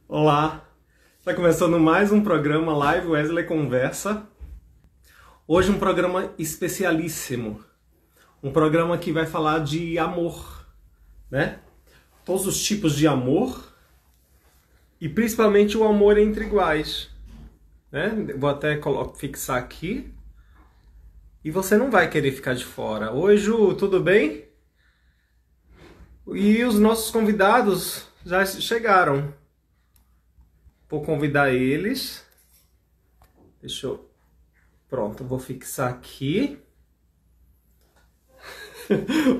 Olá, está começando mais um programa Live Wesley Conversa. Hoje um programa especialíssimo, um programa que vai falar de amor, né? Todos os tipos de amor e principalmente o amor entre iguais, né? Vou até fixar aqui e você não vai querer ficar de fora. Oi, Ju, tudo bem? E os nossos convidados já chegaram. Vou convidar eles. Deixa eu... Pronto, vou fixar aqui.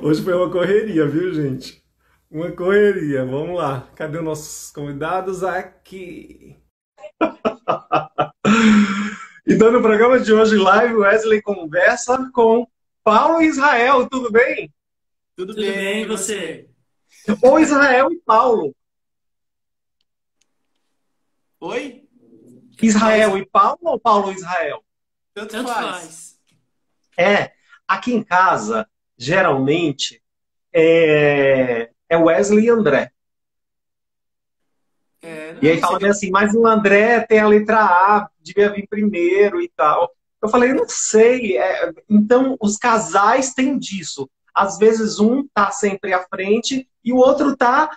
Hoje foi uma correria, viu, gente? Uma correria. Vamos lá. Cadê os nossos convidados? Aqui. Então, no programa de hoje, Live Wesley conversa com Paulo e Israel. Tudo bem? Tudo bem, e você? Ou Israel e Paulo. Oi? Israel e Paulo ou Paulo e Israel? Tanto faz. Aqui em casa, geralmente, é Wesley e André. E aí Não sei fala que bem assim, mas o André tem a letra A, devia vir primeiro e tal. Eu falei, não sei. Então, os casais têm disso. Às vezes um tá sempre à frente e o outro tá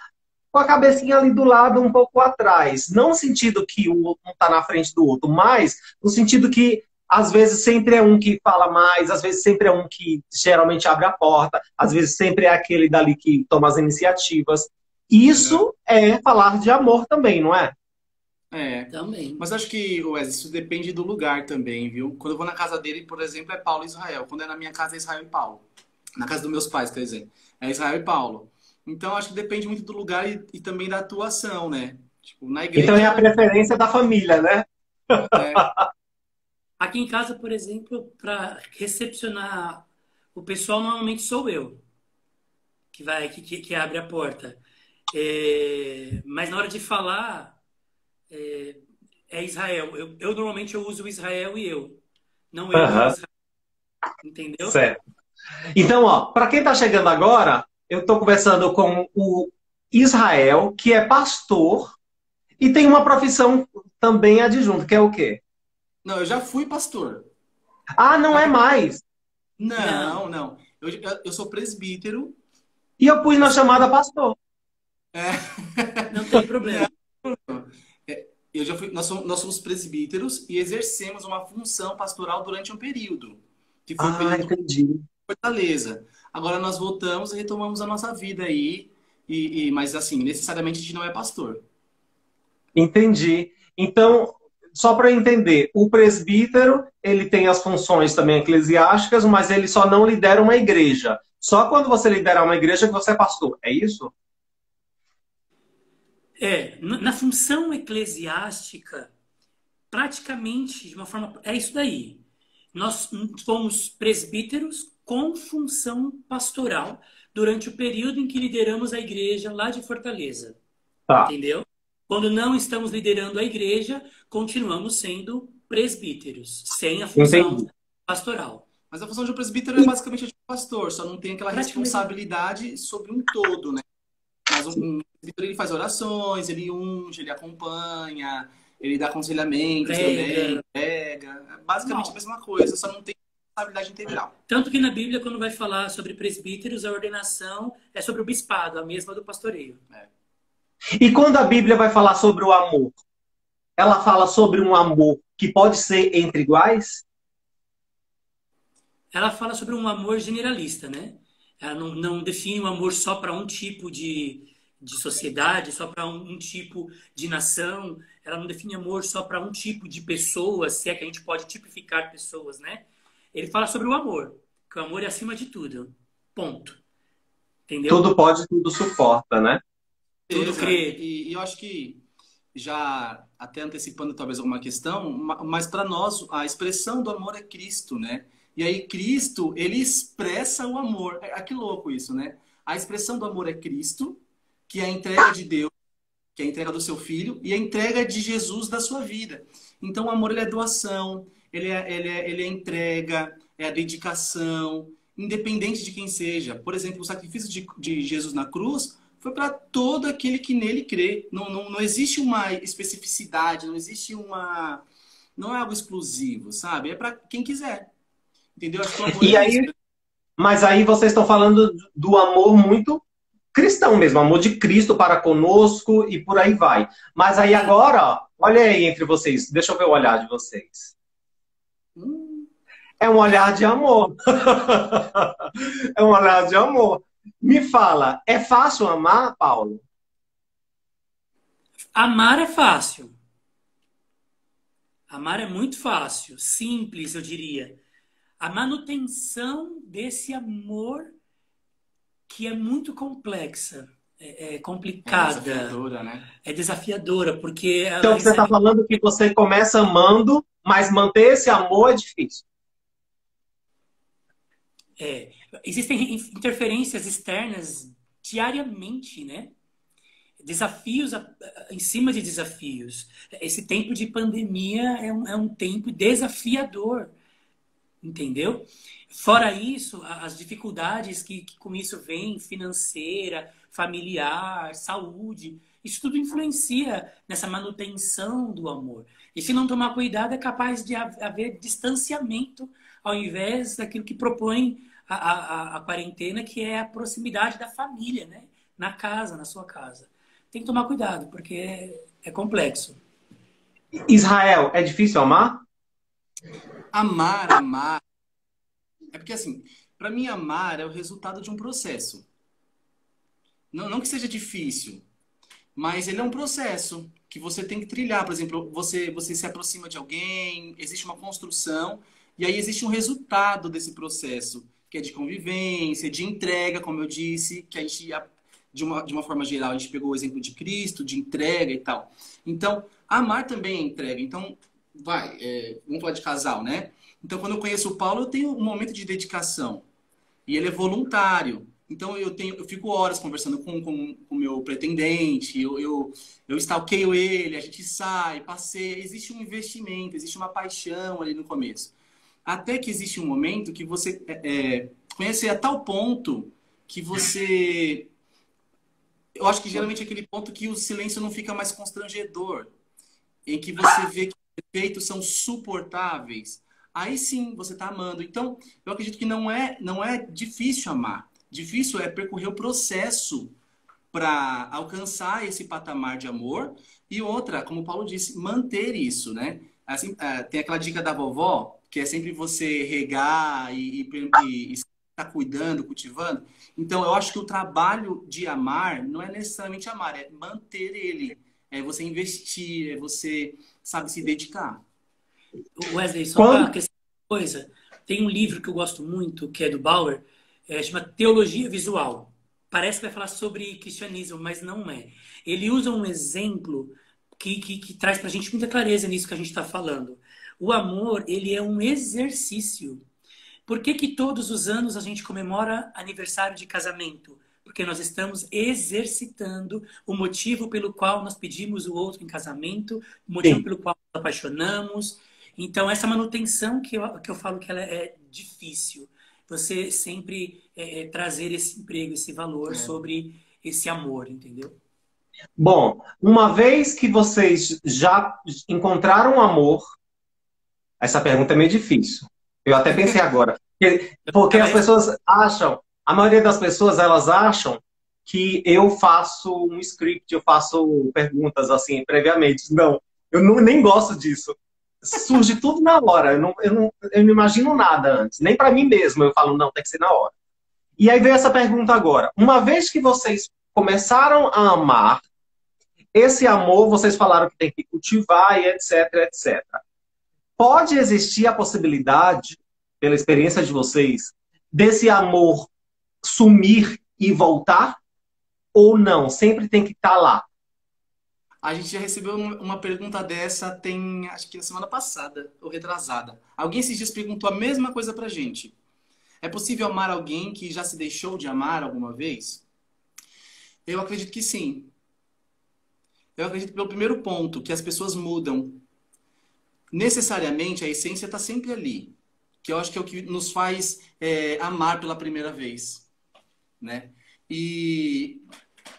com a cabecinha ali do lado, um pouco atrás. Não no sentido que o um tá na frente do outro, mas no sentido que às vezes sempre é um que fala mais, às vezes sempre é um que geralmente abre a porta, às vezes sempre é aquele dali que toma as iniciativas. Aham. Isso é falar de amor também, não é? É. Também. Mas acho que, Wesley, isso depende do lugar também, viu? Quando eu vou na casa dele, por exemplo, é Paulo e Israel. Quando é na minha casa, é Israel e Paulo. Na casa dos meus pais, quer dizer, é Israel e Paulo. Então, acho que depende muito do lugar e também da atuação, né? Tipo, na Então é igreja, a preferência da família, né? é, Aqui em casa, por exemplo, para recepcionar o pessoal, normalmente sou eu que abre a porta. Mas na hora de falar, é Israel. Normalmente eu uso o Israel e eu, não eu e o Aham, Israel, entendeu? certo. Então, ó, para quem está chegando agora, eu estou conversando com o Israel, que é pastor e tem uma profissão também adjunta, que é o quê? não, eu já fui pastor. Ah, não Na é verdade, mais. não, Não, não. Eu sou presbítero. E eu pus Eu na sou, chamada pastor. é, não tem não, problema. nós somos presbíteros e exercemos uma função pastoral durante um período, que foi o Ah, período de entendi. Fortaleza. Agora nós voltamos e retomamos a nossa vida aí, mas assim, necessariamente a gente não é pastor. Entendi. Então, só para entender, o presbítero, ele tem as funções também eclesiásticas, mas ele só não lidera uma igreja. Só quando você liderar uma igreja que você é pastor, é isso? Na função eclesiástica, praticamente, de uma forma, é isso daí. Nós fomos presbíteros com função pastoral durante o período em que lideramos a igreja lá de Fortaleza, Tá, entendeu? Quando não estamos liderando a igreja, continuamos sendo presbíteros, sem a função entendi. pastoral. Mas a função de um presbítero é basicamente a de um pastor, só não tem aquela Praticamente. responsabilidade sobre um todo, né? Mas um presbítero ele faz orações, ele unge, ele acompanha, ele dá aconselhamentos também, Prega. prega. É basicamente a Não. mesma coisa, só não tem responsabilidade integral. Tanto que na Bíblia, quando vai falar sobre presbíteros, a ordenação é sobre o bispado, a mesma do pastoreio. É. E quando a Bíblia vai falar sobre o amor, ela fala sobre um amor que pode ser entre iguais? Ela fala sobre um amor generalista, né? Ela não define um amor só para um tipo de sociedade, só para um tipo de nação. Ela não define amor só para um tipo de pessoas, se é que a gente pode tipificar pessoas, né? Ele fala sobre o amor, que o amor é acima de tudo. Ponto. Entendeu? Tudo pode, tudo suporta, né? Tudo Beleza. crê. E eu acho que já até antecipando talvez alguma questão, mas para nós a expressão do amor é Cristo, né? E aí Cristo, ele expressa o amor. Que louco isso, né? A expressão do amor é Cristo, que é a entrega de Deus, que é a entrega do seu filho e a entrega de Jesus da sua vida. Então o amor ele é doação, ele é entrega, é a dedicação, independente de quem seja. Por exemplo, o sacrifício de Jesus na cruz foi para todo aquele que nele crê. Não existe uma especificidade, não existe uma... Não é algo exclusivo, sabe? É para quem quiser. Entendeu? Acho que o amor E é isso. aí, mas aí vocês estão falando do amor muito cristão mesmo, amor de Cristo para conosco e por aí vai. Mas aí agora, ó, olha aí entre vocês, deixa eu ver o olhar de vocês. É um olhar de amor. É um olhar de amor. Me fala, é fácil amar, Paulo? Amar é fácil. Amar é muito fácil, simples, eu diria. A manutenção desse amor que é muito complexa, é É complicada, desafiadora, né? é desafiadora, porque ela Então você está recebe. falando que você começa amando, mas manter esse amor é difícil. É, existem interferências externas diariamente, né? Desafios em cima de desafios. Esse tempo de pandemia é um tempo desafiador, entendeu? Fora isso, as dificuldades que com isso vem, financeira, familiar, saúde, isso tudo influencia nessa manutenção do amor. E se não tomar cuidado, é capaz de haver distanciamento ao invés daquilo que propõe a quarentena, que é a proximidade da família, né? Na casa, na sua casa. Tem que tomar cuidado, porque é complexo. Israel, é difícil amar? Amar. É porque, assim, para mim, amar é o resultado de um processo. Não que seja difícil, mas ele é um processo que você tem que trilhar. Por exemplo, você se aproxima de alguém, existe uma construção, e aí existe um resultado desse processo, que é de convivência, de entrega, como eu disse, que a gente, de uma forma geral, a gente pegou o exemplo de Cristo, de entrega e tal. Então, amar também é entrega. Então, vamos falar de casal, né? Então, quando eu conheço o Paulo, eu tenho um momento de dedicação. E ele é voluntário. Então, eu fico horas conversando com o meu pretendente, eu stalkeio ele, a gente sai, passeia. Existe um investimento, existe uma paixão ali no começo. Até que existe um momento que você conhece a tal ponto que você... Eu acho que geralmente é aquele ponto que o silêncio não fica mais constrangedor, em que você vê que os efeitos são suportáveis. Aí sim você está amando. Então, eu acredito que não é difícil amar. Difícil é percorrer o processo para alcançar esse patamar de amor. E outra, como o Paulo disse, manter isso, né? Assim, tem aquela dica da vovó, que é sempre você regar e estar cuidando, cultivando. Então, eu acho que o trabalho de amar não é necessariamente amar, é manter ele. É você investir, é você, sabe, se dedicar. Wesley, só para Quando... acrescentar uma coisa, tem um livro que eu gosto muito, que é do Bauer, chama Teologia Visual. Parece que vai falar sobre cristianismo, mas não é. Ele usa um exemplo que traz para a gente muita clareza nisso que a gente está falando. O amor, ele é um exercício. Por que todos os anos a gente comemora aniversário de casamento? Porque nós estamos exercitando o motivo pelo qual nós pedimos o outro em casamento, o motivo Sim. pelo qual nos apaixonamos. Então, essa manutenção que eu falo que ela é difícil. Você sempre trazer esse emprego, esse valor sobre esse amor, entendeu? Bom, uma vez que vocês já encontraram amor, essa pergunta é meio difícil. Eu até pensei agora. Porque as pessoas acham, a maioria das pessoas, elas acham que eu faço um script, eu faço perguntas assim, previamente. Não, nem gosto disso. Surge tudo na hora. Eu não imagino nada antes. Nem para mim mesmo eu falo, não, tem que ser na hora. E aí veio essa pergunta agora. Uma vez que vocês começaram a amar, esse amor, vocês falaram que tem que cultivar e etc, etc. Pode existir a possibilidade, pela experiência de vocês, desse amor sumir e voltar? Ou não? Sempre tem que estar lá? A gente já recebeu uma pergunta dessa tem, acho que na semana passada, ou retrasada. Alguém esses dias perguntou a mesma coisa pra gente. É possível amar alguém que já se deixou de amar alguma vez? Eu acredito que sim. Eu acredito pelo primeiro ponto, que as pessoas mudam. Necessariamente a essência está sempre ali. Que eu acho que é o que nos faz amar pela primeira vez. Né? E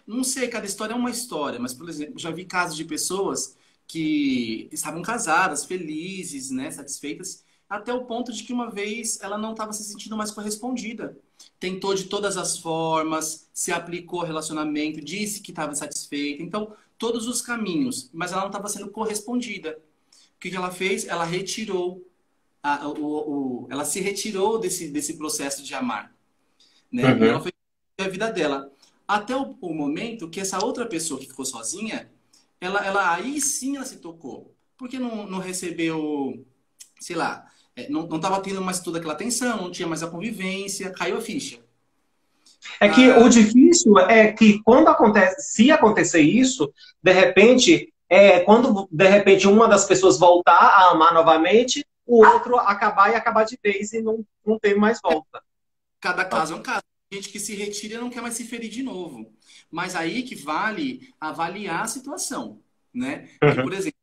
Não sei, cada história é uma história, mas, por exemplo, já vi casos de pessoas que estavam casadas, felizes, né, satisfeitas, até o ponto de que uma vez ela não estava se sentindo mais correspondida. Tentou de todas as formas, se aplicou ao relacionamento, disse que estava satisfeita. Então, todos os caminhos, mas ela não estava sendo correspondida. O que ela fez? Ela retirou, ela se retirou desse processo de amar, né? E ela Uhum. foi viver a vida dela. Até o momento que essa outra pessoa que ficou sozinha, aí sim ela se tocou. Porque não recebeu, sei lá, não estava tendo mais toda aquela atenção, não tinha mais a convivência, caiu a ficha. É que o Ah, difícil é que quando acontece, se acontecer isso, de repente, quando de repente uma das pessoas voltar a amar novamente, o outro acabar de vez e não tem mais volta. cada caso é um caso. Tem gente que se retira e não quer mais se ferir de novo. Mas aí que vale avaliar a situação, né? Porque, Uhum. por exemplo,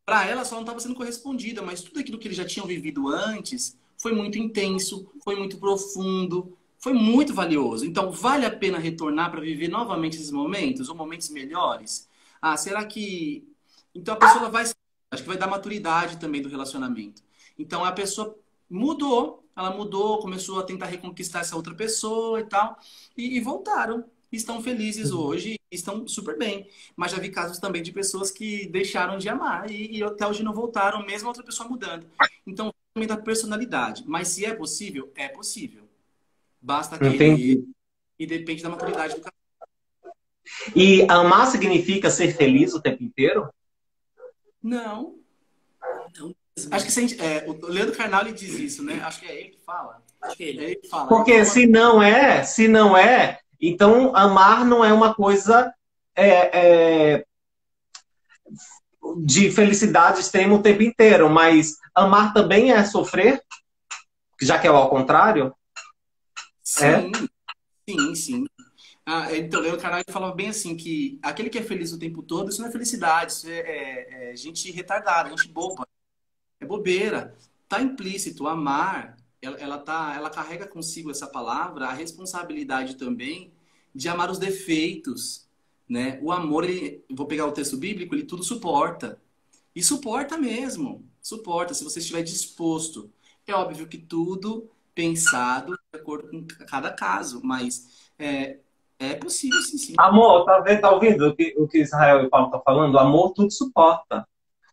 para ela só não estava sendo correspondida, mas tudo aquilo que eles já tinham vivido antes foi muito intenso, foi muito profundo, foi muito valioso. Então, vale a pena retornar para viver novamente esses momentos, ou momentos melhores? Ah, será que. Então a pessoa ela vai. Acho que vai dar maturidade também do relacionamento. Então a pessoa mudou, ela mudou, começou a tentar reconquistar essa outra pessoa e tal, e voltaram. Estão felizes hoje, estão super bem. Mas já vi casos também de pessoas que deixaram de amar e até hoje não voltaram, mesmo a outra pessoa mudando. Então, também da personalidade. Mas se é possível, é possível. Basta querer Entendi. e depende da maturidade do casal. E amar significa ser feliz o tempo inteiro? Não. Não Acho que mesmo. se a gente, o Leandro Carnal ele diz isso, né? Acho que é ele que fala. Acho que é É ele. ele que fala. Porque Então, se não é, então amar não é uma coisa é, é, de felicidade extrema o tempo inteiro, mas amar também é sofrer, já que é ao contrário, é? sim, sim, sim. Então, o Leandro Carnal ele falava bem assim que aquele que é feliz o tempo todo, isso não é felicidade, isso é gente retardada, gente boba. É bobeira. Tá implícito. Amar, ela carrega consigo essa palavra, a responsabilidade também de amar os defeitos, né? O amor, vou pegar o texto bíblico, ele tudo suporta. E suporta mesmo. Suporta, se você estiver disposto. É óbvio que tudo pensado de acordo com cada caso, mas é possível, sim, sim. Amor, tá ouvindo o que Israel e Paulo estão falando? Amor tudo suporta.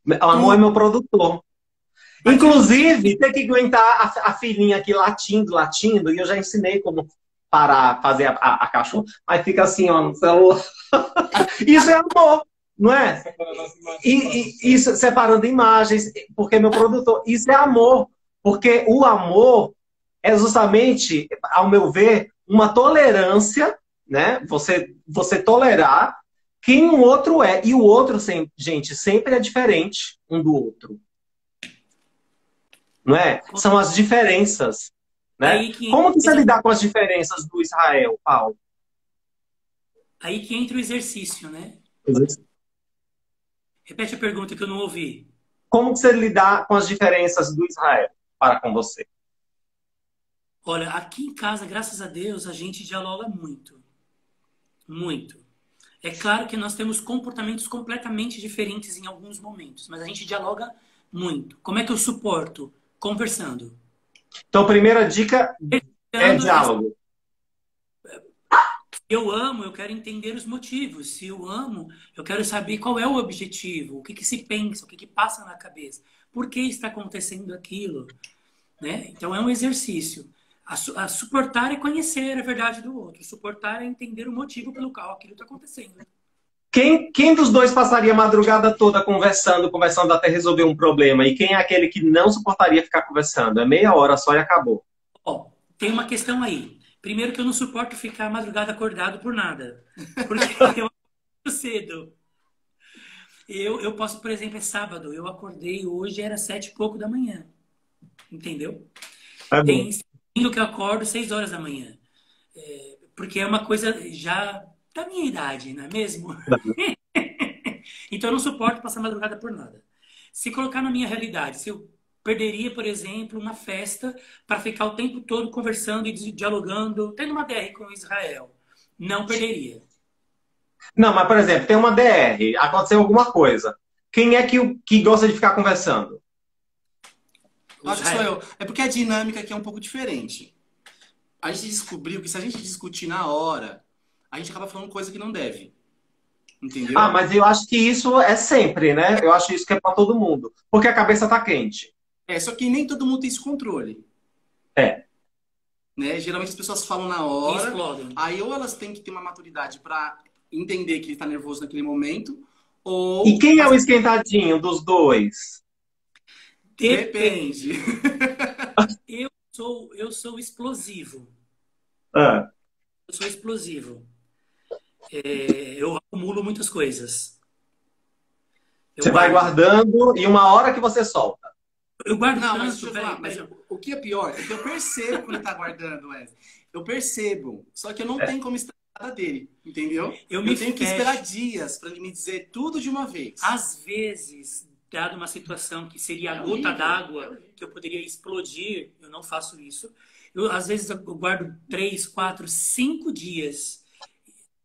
O amor é Tudo. meu produtor. Partindo do Inclusive, tem que aguentar a filhinha aqui latindo, latindo, e eu já ensinei como parar, fazer a cachorra, mas fica assim, ó, no celular. Isso é amor, não é? E isso, separando imagens, porque meu produtor, isso é amor. Porque o amor é justamente, ao meu ver, uma tolerância, né? Você tolerar quem o outro é. E o outro, gente, sempre é diferente um do outro. Não é? São as diferenças, né? aí que Como que você entra, lidar com as diferenças do Israel, Paulo? aí que entra o exercício, né? Repete a pergunta que eu não ouvi. Como que você lidar com as diferenças do Israel para com você? Olha, aqui em casa, graças a Deus, a gente dialoga muito. Muito. É claro que nós temos comportamentos completamente diferentes em alguns momentos, mas a gente dialoga muito. Como é que eu suporto? Conversando. Então, primeira dica é Respeitando diálogo. eu amo, eu quero entender os motivos. Se eu amo, eu quero saber qual é o objetivo, o que que se pensa, o que que passa na cabeça. Por que está acontecendo aquilo? Né? Então é um exercício. A suportar é conhecer a verdade do outro. Suportar é entender o motivo pelo qual aquilo está acontecendo. Quem dos dois passaria a madrugada toda conversando até resolver um problema? E quem é aquele que não suportaria ficar conversando? É meia hora só e acabou. Ó, tem uma questão aí. Primeiro que eu não suporto ficar a madrugada acordado por nada. Porque eu acordo cedo. Eu posso, por exemplo, é sábado. Eu acordei hoje, era 7 e pouco da manhã. Entendeu? É bom. Tem domingo que eu acordo 6 horas da manhã. Porque é uma coisa já da minha idade, não é mesmo? Então eu não suporto passar madrugada por nada. Se colocar na minha realidade, se eu perderia, por exemplo, uma festa para ficar o tempo todo conversando e dialogando, tendo uma DR com Israel, não perderia. Não, mas, por exemplo, tem uma DR, aconteceu alguma coisa. Quem é que gosta de ficar conversando? O Acho que sou Israel. eu. É porque a dinâmica aqui é um pouco diferente. A gente descobriu que se a gente discutir na hora, a gente acaba falando coisa que não deve. Ah, Entendeu? mas eu acho que isso é sempre, né? Eu acho isso que é para todo mundo. Porque a cabeça tá quente. É, só que nem todo mundo tem esse controle. É. Né? Geralmente as pessoas falam na E hora, explodem. aí ou elas têm que ter uma maturidade para entender que ele está nervoso naquele momento, E ou quem é o fazer. esquentadinho dos dois? Depende. Depende. Eu sou explosivo. Ah, Eu sou explosivo. Eu acumulo muitas coisas. Eu você vai guardo. guardando e uma hora que você solta. Eu guardo Não, mas deixa tanto, eu peraí, falar, mas peraí. o que é pior é que eu percebo quando ele tá guardando, Wesley. Eu percebo, só que eu não tenho como extrair nada dele, entendeu? Eu me Eu tenho que esperar fecho. dias para ele me dizer tudo de uma vez. Às vezes, dado uma situação que seria a É gota horrível, d'água, que eu poderia explodir, eu não faço isso. Às vezes, eu guardo 3, 4, 5 dias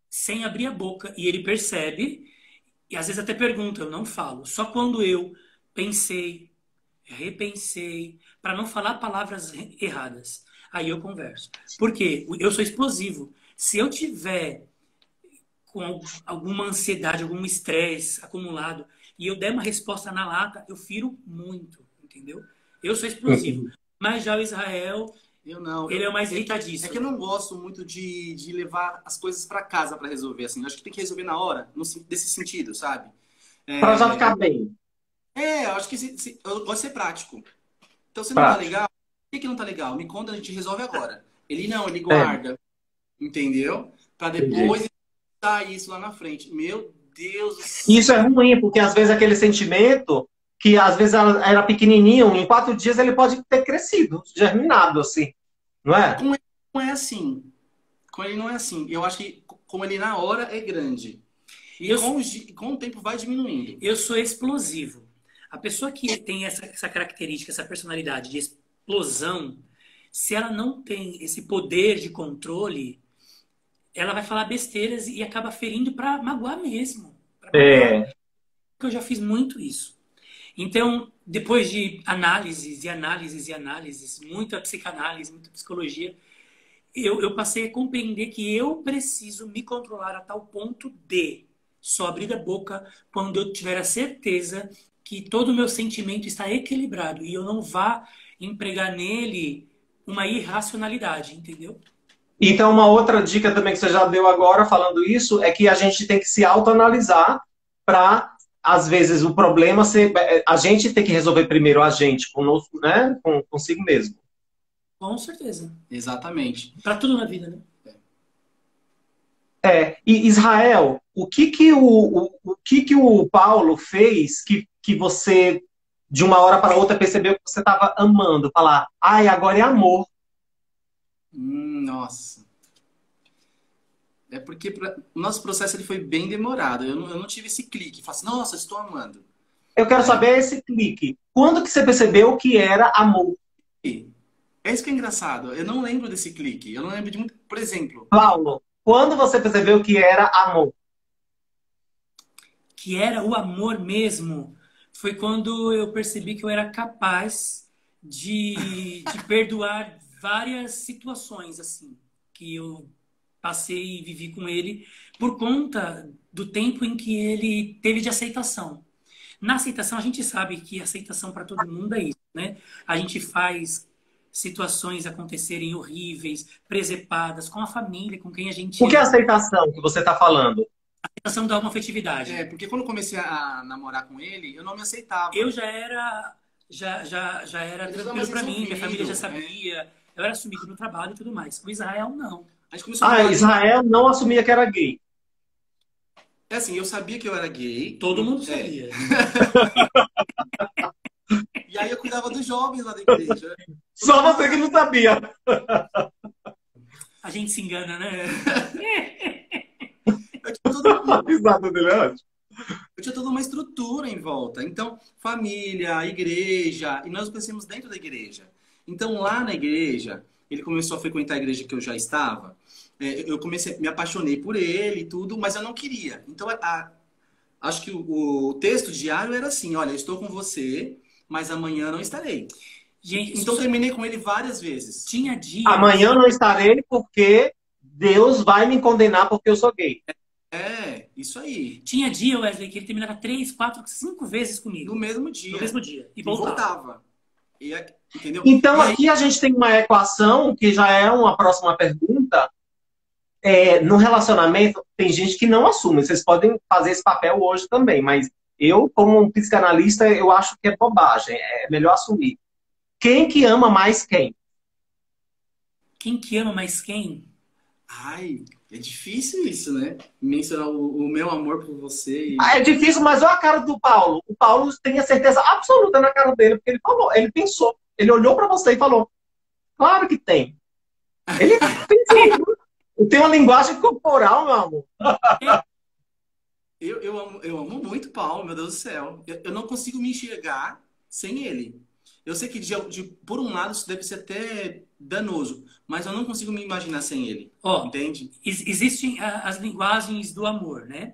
sem abrir a boca e ele percebe. E às vezes até pergunta, eu não falo. Só quando eu pensei, repensei, para não falar palavras erradas. Aí eu converso. Por quê? Eu sou explosivo. Se eu tiver com alguma ansiedade, algum estresse acumulado, e eu der uma resposta na lata, eu firo muito, entendeu? Eu sou explosivo. Mas já o Israel, Eu não. ele é o mais É que eu irritadiço. não gosto muito de levar as coisas para casa para resolver, assim. Eu acho que tem que resolver na hora, desse sentido, sabe? Para já É, ficar bem. eu acho que eu gosto de ser prático. Então, se não tá Prático. legal, por que não tá legal? Me conta, a gente resolve agora. Ele não, ele É, guarda, entendeu? Para entendi. depois tá isso lá na frente. Meu Deus do E isso é céu. ruim, porque às vezes aquele sentimento que às vezes era pequenininho, em 4 dias ele pode ter crescido, germinado, assim, não é? Com ele não é assim. Com ele não é assim. Eu acho que com ele na hora é grande. E Eu, com o tempo vai diminuindo. eu sou explosivo. A pessoa que tem essa característica, essa personalidade de explosão, se ela não tem esse poder de controle, ela vai falar besteiras e acaba ferindo para magoar mesmo. Para magoar. É. Porque eu já fiz muito isso. Então, depois de análises e análises e análises, muita psicanálise, muita psicologia, eu passei a compreender que eu preciso me controlar a tal ponto de só abrir a boca quando eu tiver a certeza que todo o meu sentimento está equilibrado e eu não vá empregar nele uma irracionalidade, entendeu? Então, uma outra dica também que você já deu agora, falando isso, é que a gente tem que se autoanalisar para, às vezes, o problema ser. A gente tem que resolver primeiro a gente, conosco, né? Consigo mesmo. Com certeza. Exatamente. Para tudo na vida, né? E Israel, o que que o Paulo fez que você, de uma hora para outra, percebeu que você estava amando? Falar, ai, agora é amor. Nossa. É porque o nosso processo ele foi bem demorado. Eu não tive esse clique. Falei assim, nossa, estou amando. Eu quero Né? saber esse clique. Quando que você percebeu que era amor? E é isso que é engraçado. Eu não lembro desse clique. Eu não lembro de muito. Por exemplo, Paulo, quando você percebeu que era amor? Que era o amor mesmo, foi quando eu percebi que eu era capaz de perdoar várias situações assim que eu passei e vivi com ele por conta do tempo em que ele teve de aceitação. Na aceitação, a gente sabe que aceitação para todo mundo é isso, né? A gente faz situações acontecerem horríveis, presepadas, com a família, com quem a gente O que é ama. aceitação que você está falando? A aceitação dá uma afetividade. porque quando eu comecei a namorar com ele, eu não me aceitava. Eu já era Eles tranquilo mas para mim, minha família já resolvido, né? sabia, eu era assumido no trabalho e tudo mais. O Israel não. A gente começou a Ah, namorar dentro. Israel não assumia que era gay. É assim, eu sabia que eu era gay. Todo mundo É. sabia. E aí eu cuidava dos jovens lá da igreja. Só você que não sabia. A gente se engana, né? Eu tinha toda uma, A risada dele é ótima. eu tinha toda uma estrutura em volta. Então, família, igreja, e nós crescemos dentro da igreja. Então, lá na igreja, ele começou a frequentar a igreja que eu já estava. eu comecei, me apaixonei por ele e tudo, mas eu não queria. Então, acho que o texto diário era assim: olha, eu estou com você, mas amanhã não estarei. Gente, Então, terminei com ele várias vezes. tinha dias. Amanhã não estarei porque Deus vai me condenar porque eu sou gay. É, isso aí. Tinha dia, Wesley, que ele terminava 3, 4, 5 vezes comigo. No mesmo dia. No mesmo dia. E E voltava. voltava. Entendeu? Então, E aí, aqui a gente tem uma equação, que já é uma próxima pergunta. No relacionamento, tem gente que não assume. Vocês podem fazer esse papel hoje também, mas eu, como um psicanalista, eu acho que é bobagem. É melhor assumir. Quem que ama mais quem? Quem que ama mais quem? ai, é difícil isso, né? Mencionar o meu amor por você. É difícil, mas olha a cara do Paulo. O Paulo tem a certeza absoluta na cara dele, porque ele falou, ele pensou, ele olhou para você e falou: claro que tem. Ele pensou. Ele tem uma linguagem corporal, meu amor. Eu amo muito o Paulo, meu Deus do céu. Eu não consigo me enxergar sem ele. Eu sei que, por um lado, isso deve ser até danoso, mas eu não consigo me imaginar sem ele. Ó, Entende? existem as linguagens do amor, né?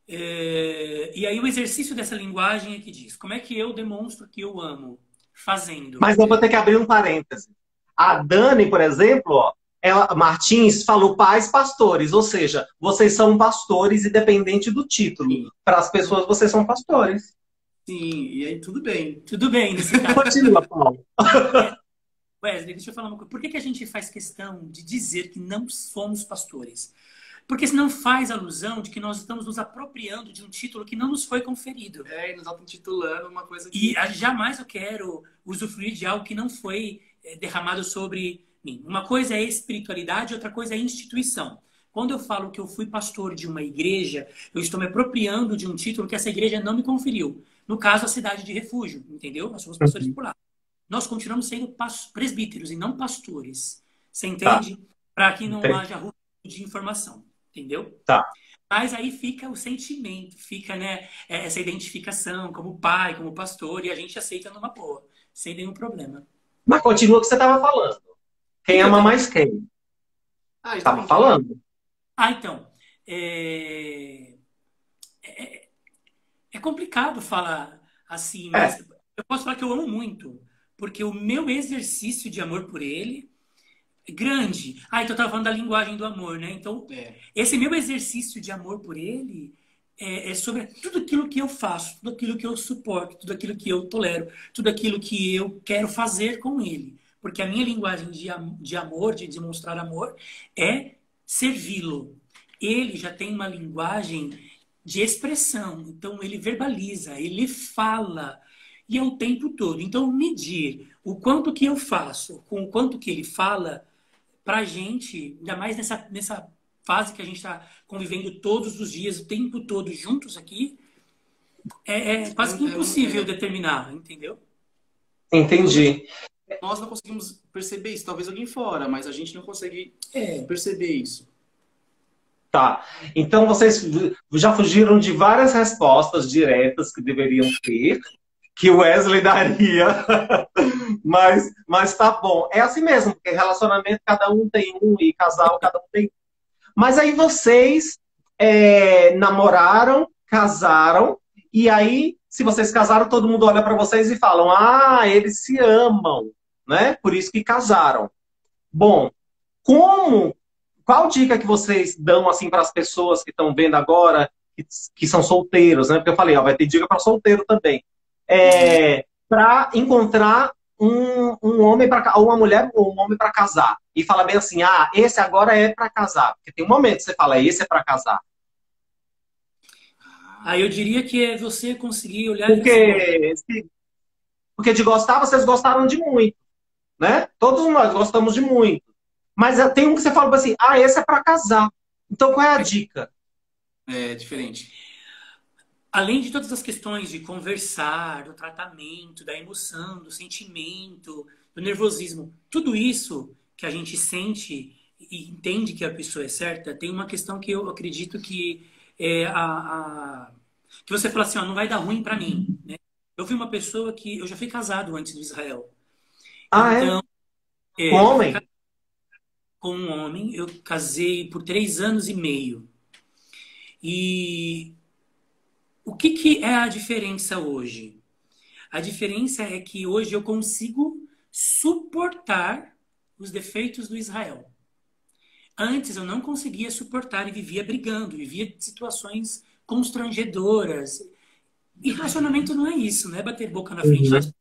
E aí o exercício dessa linguagem é que diz: como é que eu demonstro que eu amo? Fazendo. Mas eu vou ter que abrir um parêntese. A Dani, por exemplo, ó, ela, Martins falou pais pastores, ou seja, vocês são pastores independente do título. Sim. Para as pessoas, vocês são pastores. Sim, e aí tudo bem. Tudo bem, nesse caso. Continua, Paulo. Wesley, deixa eu falar uma coisa. Por que a gente faz questão de dizer que não somos pastores? Porque senão faz alusão de que nós estamos nos apropriando de um título que não nos foi conferido. E nos auto-intitulando uma coisa que... E jamais eu quero usufruir de algo que não foi derramado sobre mim. Uma coisa é espiritualidade, outra coisa é instituição. Quando eu falo que eu fui pastor de uma igreja, eu estou me apropriando de um título que essa igreja não me conferiu. No caso, a cidade de refúgio, entendeu? Nós somos pastores por lá. Nós continuamos sendo presbíteros e não pastores. Você entende? Tá. Para que não Entendi. haja ruído de informação. Entendeu? Tá. Mas aí fica o sentimento, fica, né, essa identificação como pai, como pastor, e a gente aceita numa boa, sem nenhum problema. Mas continua o que você estava falando. Quem ama mais quem? Estava falando. Então. É complicado falar assim, mas eu posso falar que eu amo muito, porque o meu exercício de amor por ele é grande. Então eu estava falando da linguagem do amor, né? Então, esse meu exercício de amor por ele é sobre tudo aquilo que eu faço, tudo aquilo que eu suporto, tudo aquilo que eu tolero, tudo aquilo que eu quero fazer com ele. Porque a minha linguagem de amor, de demonstrar amor, é servi-lo. Ele já tem uma linguagem de expressão. Então, ele verbaliza, ele fala. E é o tempo todo. Então, medir o quanto que eu faço com o quanto que ele fala, pra gente, ainda mais nessa fase que a gente está convivendo todos os dias, o tempo todo juntos aqui, é quase que impossível determinar, entendeu? Entendi. Nós não conseguimos perceber isso. Talvez alguém fora, mas a gente não consegue perceber isso. Tá. Então vocês já fugiram de várias respostas diretas que deveriam ter, que o Wesley daria. mas tá bom. É assim mesmo, porque relacionamento cada um tem um e casal cada um tem um. Mas aí vocês namoraram, casaram, e aí, se vocês casaram, todo mundo olha para vocês e falam: ah, eles se amam, né? Por isso que casaram. Bom, qual dica que vocês dão assim para as pessoas que estão vendo agora, que são solteiros, né? Porque eu falei, vai ter dica para solteiro também. Para encontrar um homem para uma mulher ou um homem para casar e falar bem assim: ah, esse agora é para casar. Porque tem um momento que você fala: esse é para casar. Eu diria que é você conseguir olhar... Porque de gostar, vocês gostaram de muito, né? Todos nós gostamos de muito. Mas tem um que você fala assim: ah, esse é para casar. Então qual é a dica? É diferente. Além de todas as questões de conversar, do tratamento, da emoção, do sentimento, do nervosismo, tudo isso que a gente sente e entende que a pessoa é certa, tem uma questão que eu acredito que que você fala assim: não vai dar ruim para mim, né? Eu vi uma pessoa que eu já fui casado antes do Israel. Então, homem? com um homem. Eu casei por 3 anos e meio. E o que é a diferença hoje? A diferença é que hoje eu consigo suportar os defeitos do Israel. Antes eu não conseguia suportar e vivia brigando, vivia situações constrangedoras. E relacionamento não é isso, não é bater boca na frente das pessoas,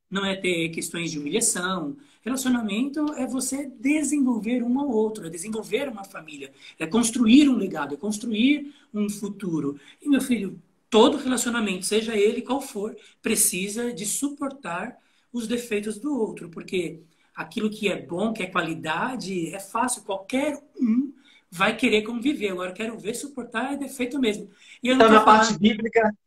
não é ter questões de humilhação. Relacionamento é você desenvolver um ao outro, é desenvolver uma família, é construir um legado, é construir um futuro. E, meu filho, todo relacionamento, seja ele qual for, precisa de suportar os defeitos do outro, porque aquilo que é bom, que é qualidade, é fácil, qualquer um vai querer conviver. Agora, quero ver suportar é defeito mesmo. E eu não Então, estou na falando, parte bíblica,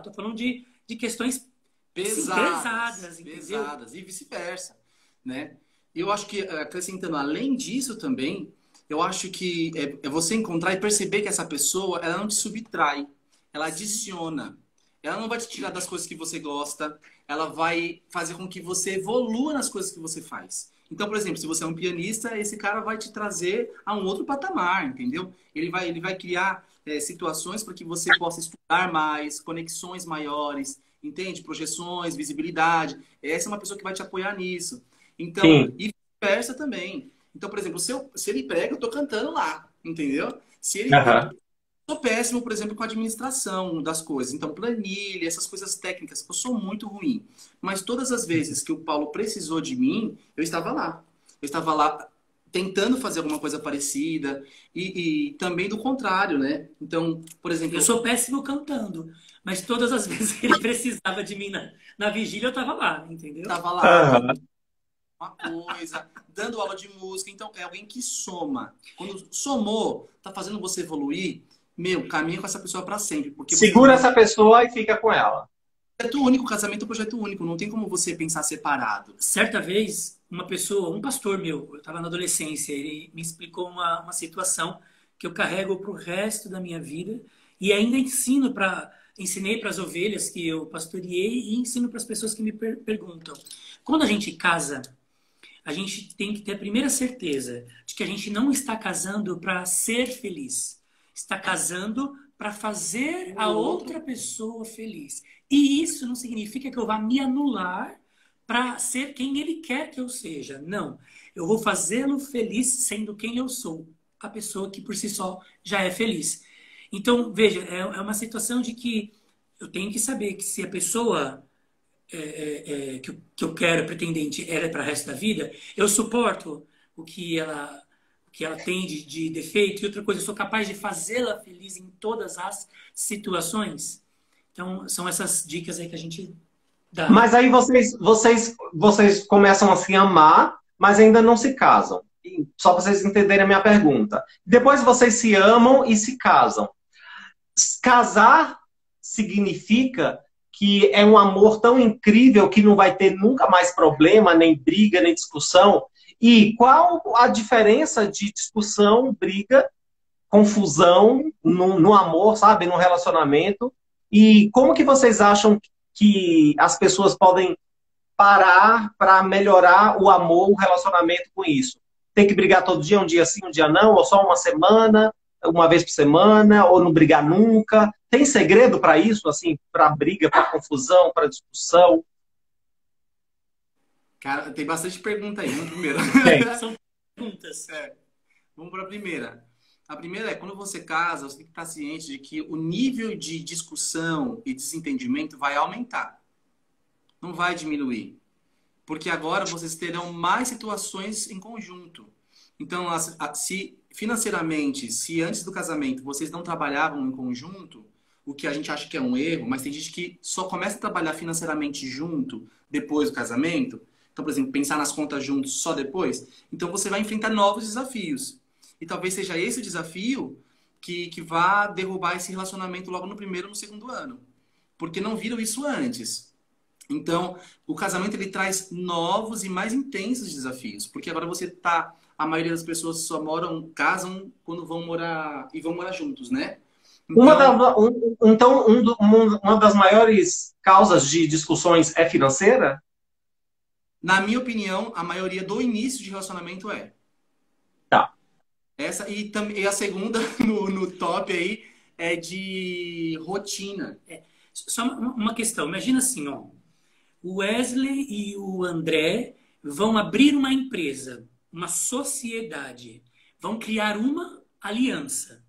tô falando de questões sim, Pesadas, entendeu? pesadas, e vice-versa, né? E eu acho que, acrescentando, além disso também, eu acho que é você encontrar e perceber que essa pessoa, ela não te subtrai, ela adiciona. Ela não vai te tirar das coisas que você gosta, ela vai fazer com que você evolua nas coisas que você faz. Então, por exemplo, se você é um pianista, esse cara vai te trazer a um outro patamar, entendeu? Ele vai criar situações para que você possa estudar mais, conexões maiores, entende? Projeções, visibilidade. Essa é uma pessoa que vai te apoiar nisso. Então, sim. e vice-versa também. Então, por exemplo, se ele prega, eu tô cantando lá, entendeu? Se ele Aham. sou péssimo, por exemplo, com a administração das coisas. Então, planilha, essas coisas técnicas, eu sou muito ruim. Mas todas as vezes que o Paulo precisou de mim, eu estava lá. Eu estava lá tentando fazer alguma coisa parecida e também do contrário, né? Então, por exemplo, Eu sou péssimo cantando, mas todas as vezes que ele precisava de mim na vigília, eu estava lá, entendeu? estava lá Aham. uma coisa, dando aula de música. Então, é alguém que soma. Quando somou, tá fazendo você evoluir, meu, caminha com essa pessoa para sempre. Porque você Segura não... essa pessoa e fica com ela. Projeto único, casamento é um projeto único. Não tem como você pensar separado. Certa vez, uma pessoa, um pastor meu, eu estava na adolescência, ele me explicou uma situação que eu carrego para o resto da minha vida e ainda ensinei para as ovelhas que eu pastoreei e ensino para as pessoas que me perguntam. Quando a gente casa, a gente tem que ter a primeira certeza de que a gente não está casando para ser feliz. Está casando para fazer a outra pessoa feliz. E isso não significa que eu vá me anular para ser quem ele quer que eu seja. Não. Eu vou fazê-lo feliz sendo quem eu sou. A pessoa que por si só já é feliz. Então, veja, é uma situação de que eu tenho que saber que se a pessoa que eu quero, pretendente, ela é para o resto da vida, eu suporto o que ela tem de defeito. E outra coisa, eu sou capaz de fazê-la feliz em todas as situações. Então, são essas dicas aí que a gente dá. Mas aí vocês começam a se amar, mas ainda não se casam. Só para vocês entenderem a minha pergunta. Depois vocês se amam e se casam. Casar significa que é um amor tão incrível que não vai ter nunca mais problema, nem briga, nem discussão. E qual a diferença de discussão, briga, confusão no amor, sabe? No relacionamento? E como que vocês acham que as pessoas podem parar para melhorar o amor, o relacionamento com isso? Tem que brigar todo dia, um dia sim, um dia não, ou só uma semana, uma vez por semana, ou não brigar nunca? Tem segredo para isso, assim, para briga, para confusão, para discussão? Cara, tem bastante pergunta aí. Vamos primeiro. São perguntas. Vamos para a primeira. A primeira é, quando você casa, você tem que estar ciente de que o nível de discussão e desentendimento vai aumentar. Não vai diminuir. Porque agora vocês terão mais situações em conjunto. Então, se financeiramente, se antes do casamento vocês não trabalhavam em conjunto, o que a gente acha que é um erro, mas tem gente que só começa a trabalhar financeiramente junto depois do casamento. Então, por exemplo, pensar nas contas juntos só depois. Então, você vai enfrentar novos desafios. E talvez seja esse o desafio que vá derrubar esse relacionamento logo no primeiro ou no segundo ano. Porque não viram isso antes. Então, o casamento ele traz novos e mais intensos desafios. Porque agora você tá... A maioria das pessoas só casam quando vão morar juntos, né? Uma das maiores causas de discussões é financeira? Na minha opinião, a maioria do início de relacionamento é. Essa, e a segunda no top aí é de rotina. Só uma questão, imagina assim, ó, o Wesley e o André vão abrir uma empresa, uma sociedade, vão criar uma aliança.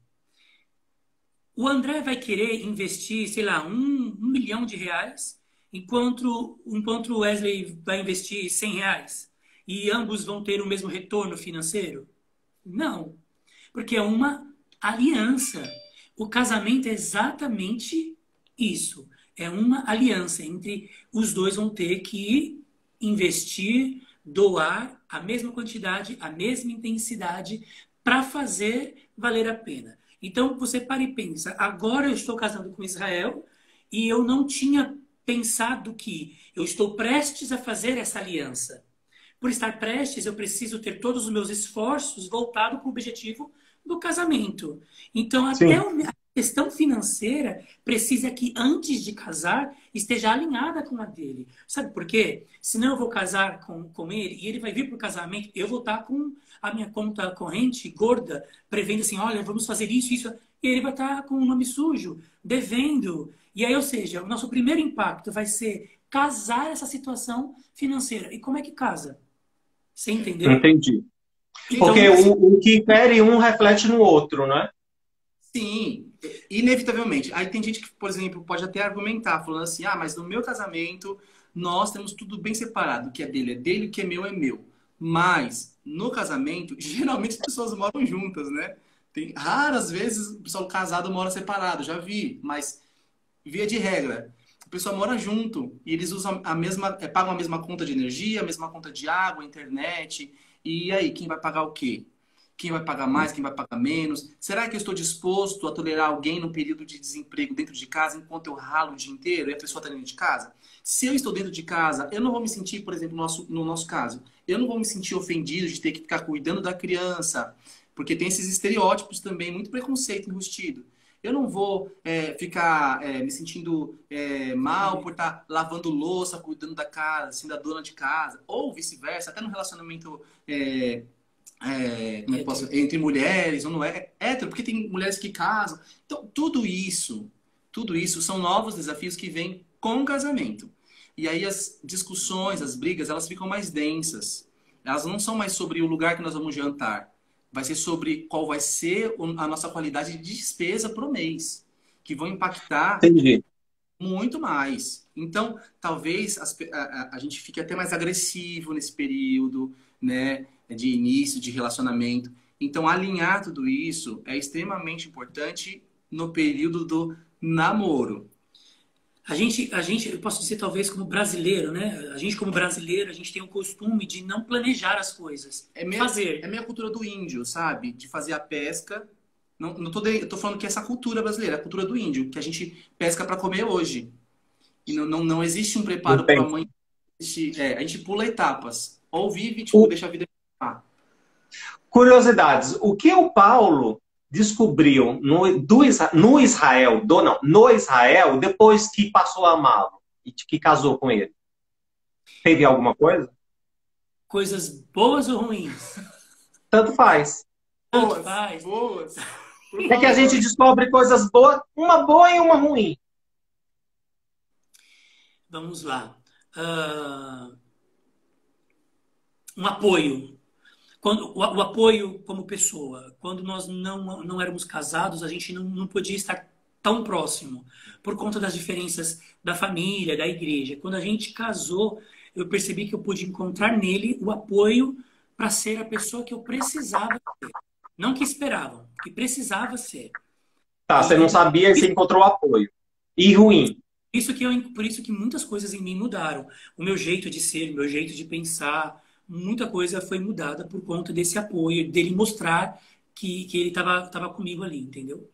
O André vai querer investir, sei lá, um milhão de reais, enquanto o Wesley vai investir 100 reais. E ambos vão ter o mesmo retorno financeiro? Não, porque é uma aliança. O casamento é exatamente isso. É uma aliança entre os dois vão ter que investir, doar a mesma quantidade, a mesma intensidade para fazer valer a pena. Então você para e pensa, agora eu estou casando com Israel e eu não tinha pensado que eu estou prestes a fazer essa aliança. Por estar prestes, eu preciso ter todos os meus esforços voltados para o objetivo do casamento. Então, até Sim. a questão financeira precisa que, antes de casar, esteja alinhada com a dele. Sabe por quê? Senão eu vou casar com ele e ele vai vir para o casamento, eu vou estar com a minha conta corrente gorda, prevendo assim, olha, vamos fazer isso, isso. E ele vai estar com o nome sujo, devendo. E aí, ou seja, o nosso primeiro impacto vai ser casar essa situação financeira. E como é que casa? Você entendeu? Entendi. Então, Porque o que fere um reflete no outro, né? Sim, inevitavelmente. Aí tem gente que, por exemplo, pode até argumentar, falando assim, ah, mas no meu casamento nós temos tudo bem separado, o que é dele, o que é meu é meu. Mas no casamento, geralmente as pessoas moram juntas, né? Tem raras vezes o pessoal casado mora separado, já vi, mas via de regra, a pessoa mora junto e eles usam a mesma, pagam a mesma conta de energia, a mesma conta de água, internet. E aí, quem vai pagar o quê? Quem vai pagar mais, quem vai pagar menos? Será que eu estou disposto a tolerar alguém no período de desemprego dentro de casa enquanto eu ralo o dia inteiro e a pessoa está dentro de casa? Se eu estou dentro de casa, eu não vou me sentir, por exemplo, no nosso caso, eu não vou me sentir ofendido de ter que ficar cuidando da criança, porque tem esses estereótipos também, muito preconceito enrustido. Eu não vou ficar me sentindo mal por estar lavando louça, cuidando da casa, sendo a dona de casa, ou vice-versa, até no relacionamento como é que posso, entre mulheres, ou não é hétero, porque tem mulheres que casam. Então, tudo isso são novos desafios que vêm com o casamento. E aí as discussões, as brigas, elas ficam mais densas. Elas não são mais sobre o lugar que nós vamos jantar. Vai ser sobre qual vai ser a nossa qualidade de despesa pro mês, que vão impactar Entendi. muito mais. Então, talvez a gente fique até mais agressivo nesse período, né, de início de relacionamento. Então, alinhar tudo isso é extremamente importante no período do namoro. eu posso dizer talvez como brasileiro, né? A gente como brasileiro, a gente tem o costume de não planejar as coisas. Fazer. É meio a cultura do índio, sabe? De fazer a pesca. Não eu tô falando que essa cultura brasileira, a cultura do índio, que a gente pesca para comer hoje. E não existe um preparo para Entendi. amanhã. A gente pula etapas. Ou vive, tipo, deixa a vida passar. Curiosidades. O que o Paulo descobriu no Israel, não, no Israel, depois que passou a amá-lo e que casou com ele? Teve alguma coisa? Coisas boas ou ruins? Tanto faz. Tanto faz. Boas. É que a gente descobre coisas boas, uma boa e uma ruim. Vamos lá. Um apoio. O apoio como pessoa. Quando nós não éramos casados, a gente não podia estar tão próximo por conta das diferenças da família, da igreja. Quando a gente casou, eu percebi que eu pude encontrar nele o apoio para ser a pessoa que eu precisava ser. Não que esperavam, que precisava ser. Tá, você não sabia e você encontrou apoio. E ruim. Por isso que muitas coisas em mim mudaram. O meu jeito de ser, o meu jeito de pensar, muita coisa foi mudada por conta desse apoio, dele mostrar que ele estava comigo ali, entendeu?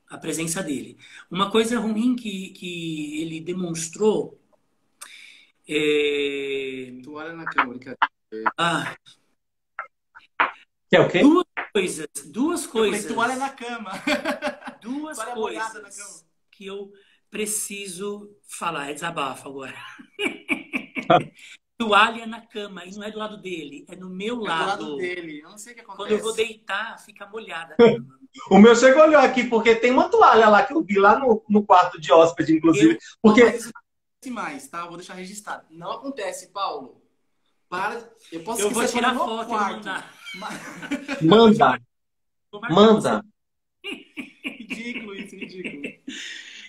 A presença dele. Uma coisa ruim que ele demonstrou é... Toalha na cama, brincadeira. Que é o quê? Duas coisas. Toalha na cama. Duas coisas que eu preciso falar. É desabafo agora. toalha na cama e não é do lado dele, é no meu É do lado. lado dele. Eu não sei o que acontece. Quando eu vou deitar, fica molhada a cama. O meu chega olhou aqui, porque tem uma toalha lá que eu vi lá no quarto de hóspede, inclusive. Eu, Porque. Mas isso não acontece mais, tá? Eu vou deixar registrado. Não acontece, Paulo. Para. Eu posso eu vou esquecer tirar no foto e quarto. mandar. Manda, Vou marcar manda. Ridículo isso, ridículo.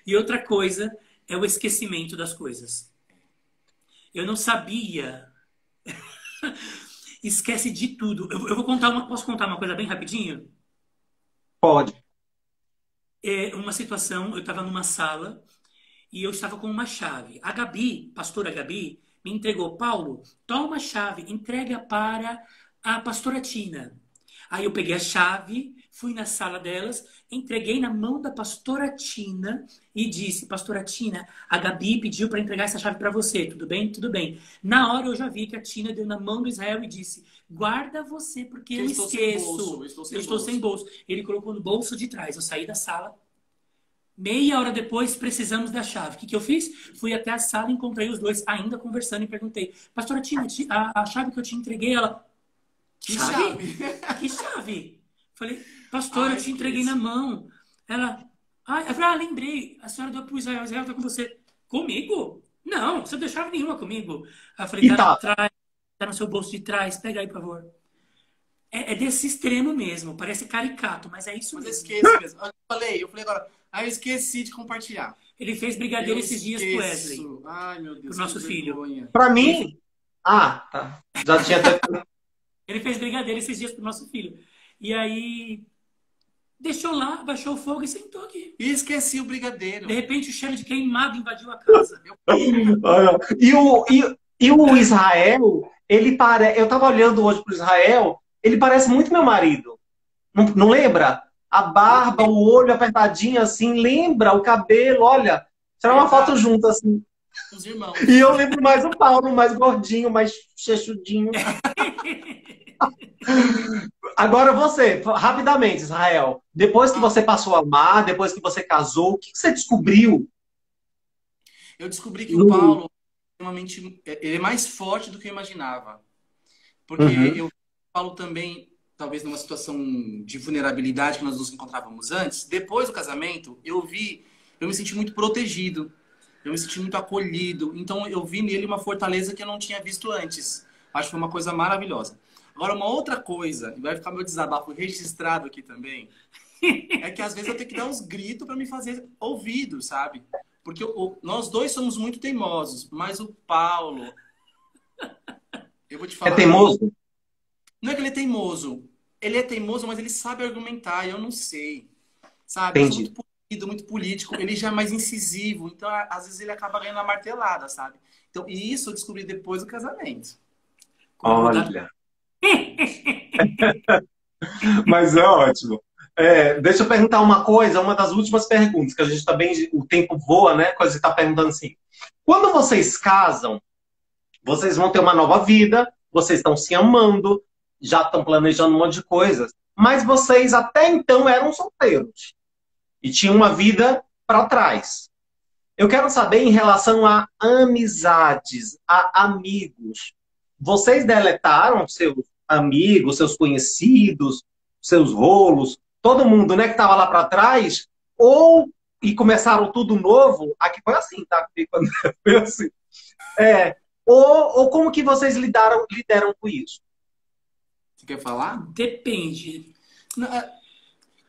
E outra coisa é o esquecimento das coisas. Eu não sabia. Esquece de tudo. Eu vou contar posso contar uma coisa bem rapidinho? Pode. É uma situação, eu estava numa sala e eu estava com uma chave. A Gabi, pastora Gabi, me entregou, Paulo, toma a chave, entrega para a pastora Tina. Aí eu peguei a chave, fui na sala delas, entreguei na mão da pastora Tina e disse, pastora Tina, a Gabi pediu para entregar essa chave para você, tudo bem? Tudo bem. Na hora eu já vi que a Tina deu na mão do Israel e disse, guarda você porque eu esqueço. Eu estou sem bolso. Ele colocou no bolso de trás. Eu saí da sala. Meia hora depois, precisamos da chave. O que eu fiz? Fui até a sala, encontrei os dois ainda conversando e perguntei, pastora Tina, a chave que eu te entreguei, ela... Que chave? Que chave? Falei, pastora, eu te entreguei na mão. Ela, eu falei, lembrei, a senhora deu pro Israel, Israel tá com você. Comigo? Não, você não deu chave nenhuma comigo. Aí eu falei, E tá tá. tá no seu bolso de trás, pega aí, por favor. É desse extremo mesmo, parece caricato, mas é isso Mas eu mesmo. esqueci mesmo. Eu falei agora, eu esqueci de compartilhar. Ele fez brigadeiro Eu esses dias pro esqueço. Wesley, Ai, meu Deus. pro nosso que filho. vergonha. Pra mim. Ah, tá. Já tinha até. Ele fez brigadeiro esses dias pro nosso filho. E aí, deixou lá, baixou o fogo e sentou aqui. E esqueci o brigadeiro. De repente, o cheiro de queimado invadiu a casa. Olha, e o Israel, ele parece. Eu tava olhando hoje pro Israel, ele parece muito meu marido. Não lembra? A barba, o olho apertadinho assim, lembra o cabelo, olha. Tirar uma foto junto assim. Os irmãos. E eu lembro mais o Paulo, mais gordinho, mais chechudinho. Agora você, rapidamente, Israel. Depois que você passou a amar, depois que você casou, o que você descobriu? Eu descobri que o Paulo realmente ele é mais forte do que eu imaginava. Porque eu falo também, talvez numa situação de vulnerabilidade que nós nos encontrávamos antes, depois do casamento, eu me senti muito protegido. Eu me senti muito acolhido. Então eu vi nele uma fortaleza que eu não tinha visto antes. Acho que foi uma coisa maravilhosa. Agora, uma outra coisa, e vai ficar meu desabafo registrado aqui também, é que às vezes eu tenho que dar uns gritos para me fazer ouvido, sabe? Porque nós dois somos muito teimosos, mas o Paulo, eu vou te falar. É teimoso? Não é que ele é teimoso. Ele é teimoso, mas ele sabe argumentar, e eu não sei. Sabe? Entendi. Eu sou muito polido, muito político. Ele já é mais incisivo. Então, às vezes, ele acaba ganhando a martelada, sabe? Então, e isso eu descobri depois do casamento. Olha. Mas é ótimo. Deixa eu perguntar uma coisa, uma das últimas perguntas, que a gente também, o tempo voa, né? Quando você está perguntando assim. Quando vocês casam, vocês vão ter uma nova vida, vocês estão se amando, já estão planejando um monte de coisas, mas vocês até então eram solteiros e tinham uma vida para trás. Eu quero saber em relação a amizades, a amigos. Vocês deletaram seus amigos, seus conhecidos, seus rolos, todo mundo, né, que estava lá para trás, e começaram tudo novo? Aqui foi assim, tá? Foi assim. Ou como que vocês lidaram com isso? Você quer falar? Depende.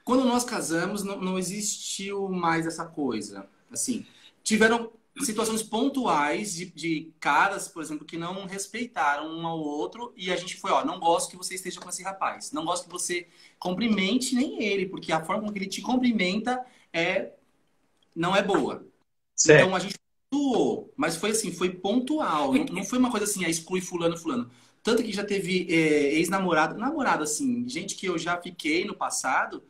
Quando nós casamos, não existiu mais essa coisa. Assim, tiveram situações pontuais de caras, por exemplo, que não respeitaram um ao outro e a gente foi, não gosto que você esteja com esse rapaz. Não gosto que você cumprimente nem ele, porque a forma com que ele te cumprimenta não é boa. Certo. Então a gente pontuou, mas foi assim, foi pontual. Não foi uma coisa assim, exclui fulano. Tanto que já teve namorado assim, gente que eu já fiquei no passado,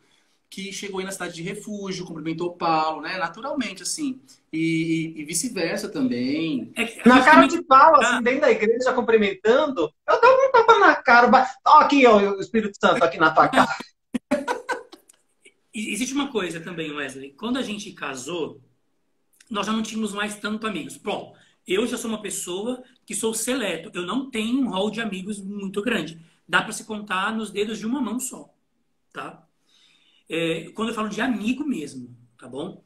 que chegou aí na cidade de refúgio, cumprimentou o Paulo, né? Naturalmente, assim. E vice-versa também. Na cara de pau, assim, dentro da igreja, cumprimentando, eu dava um tapa na cara. Aqui, ó, o Espírito Santo, aqui na tua cara. Existe uma coisa também, Wesley. Quando a gente casou, nós já não tínhamos mais tanto amigos. Bom, Eu já sou uma pessoa que sou seleto. Eu não tenho um hall de amigos muito grande. Dá para se contar nos dedos de uma mão só, tá? Quando eu falo de amigo mesmo, tá bom?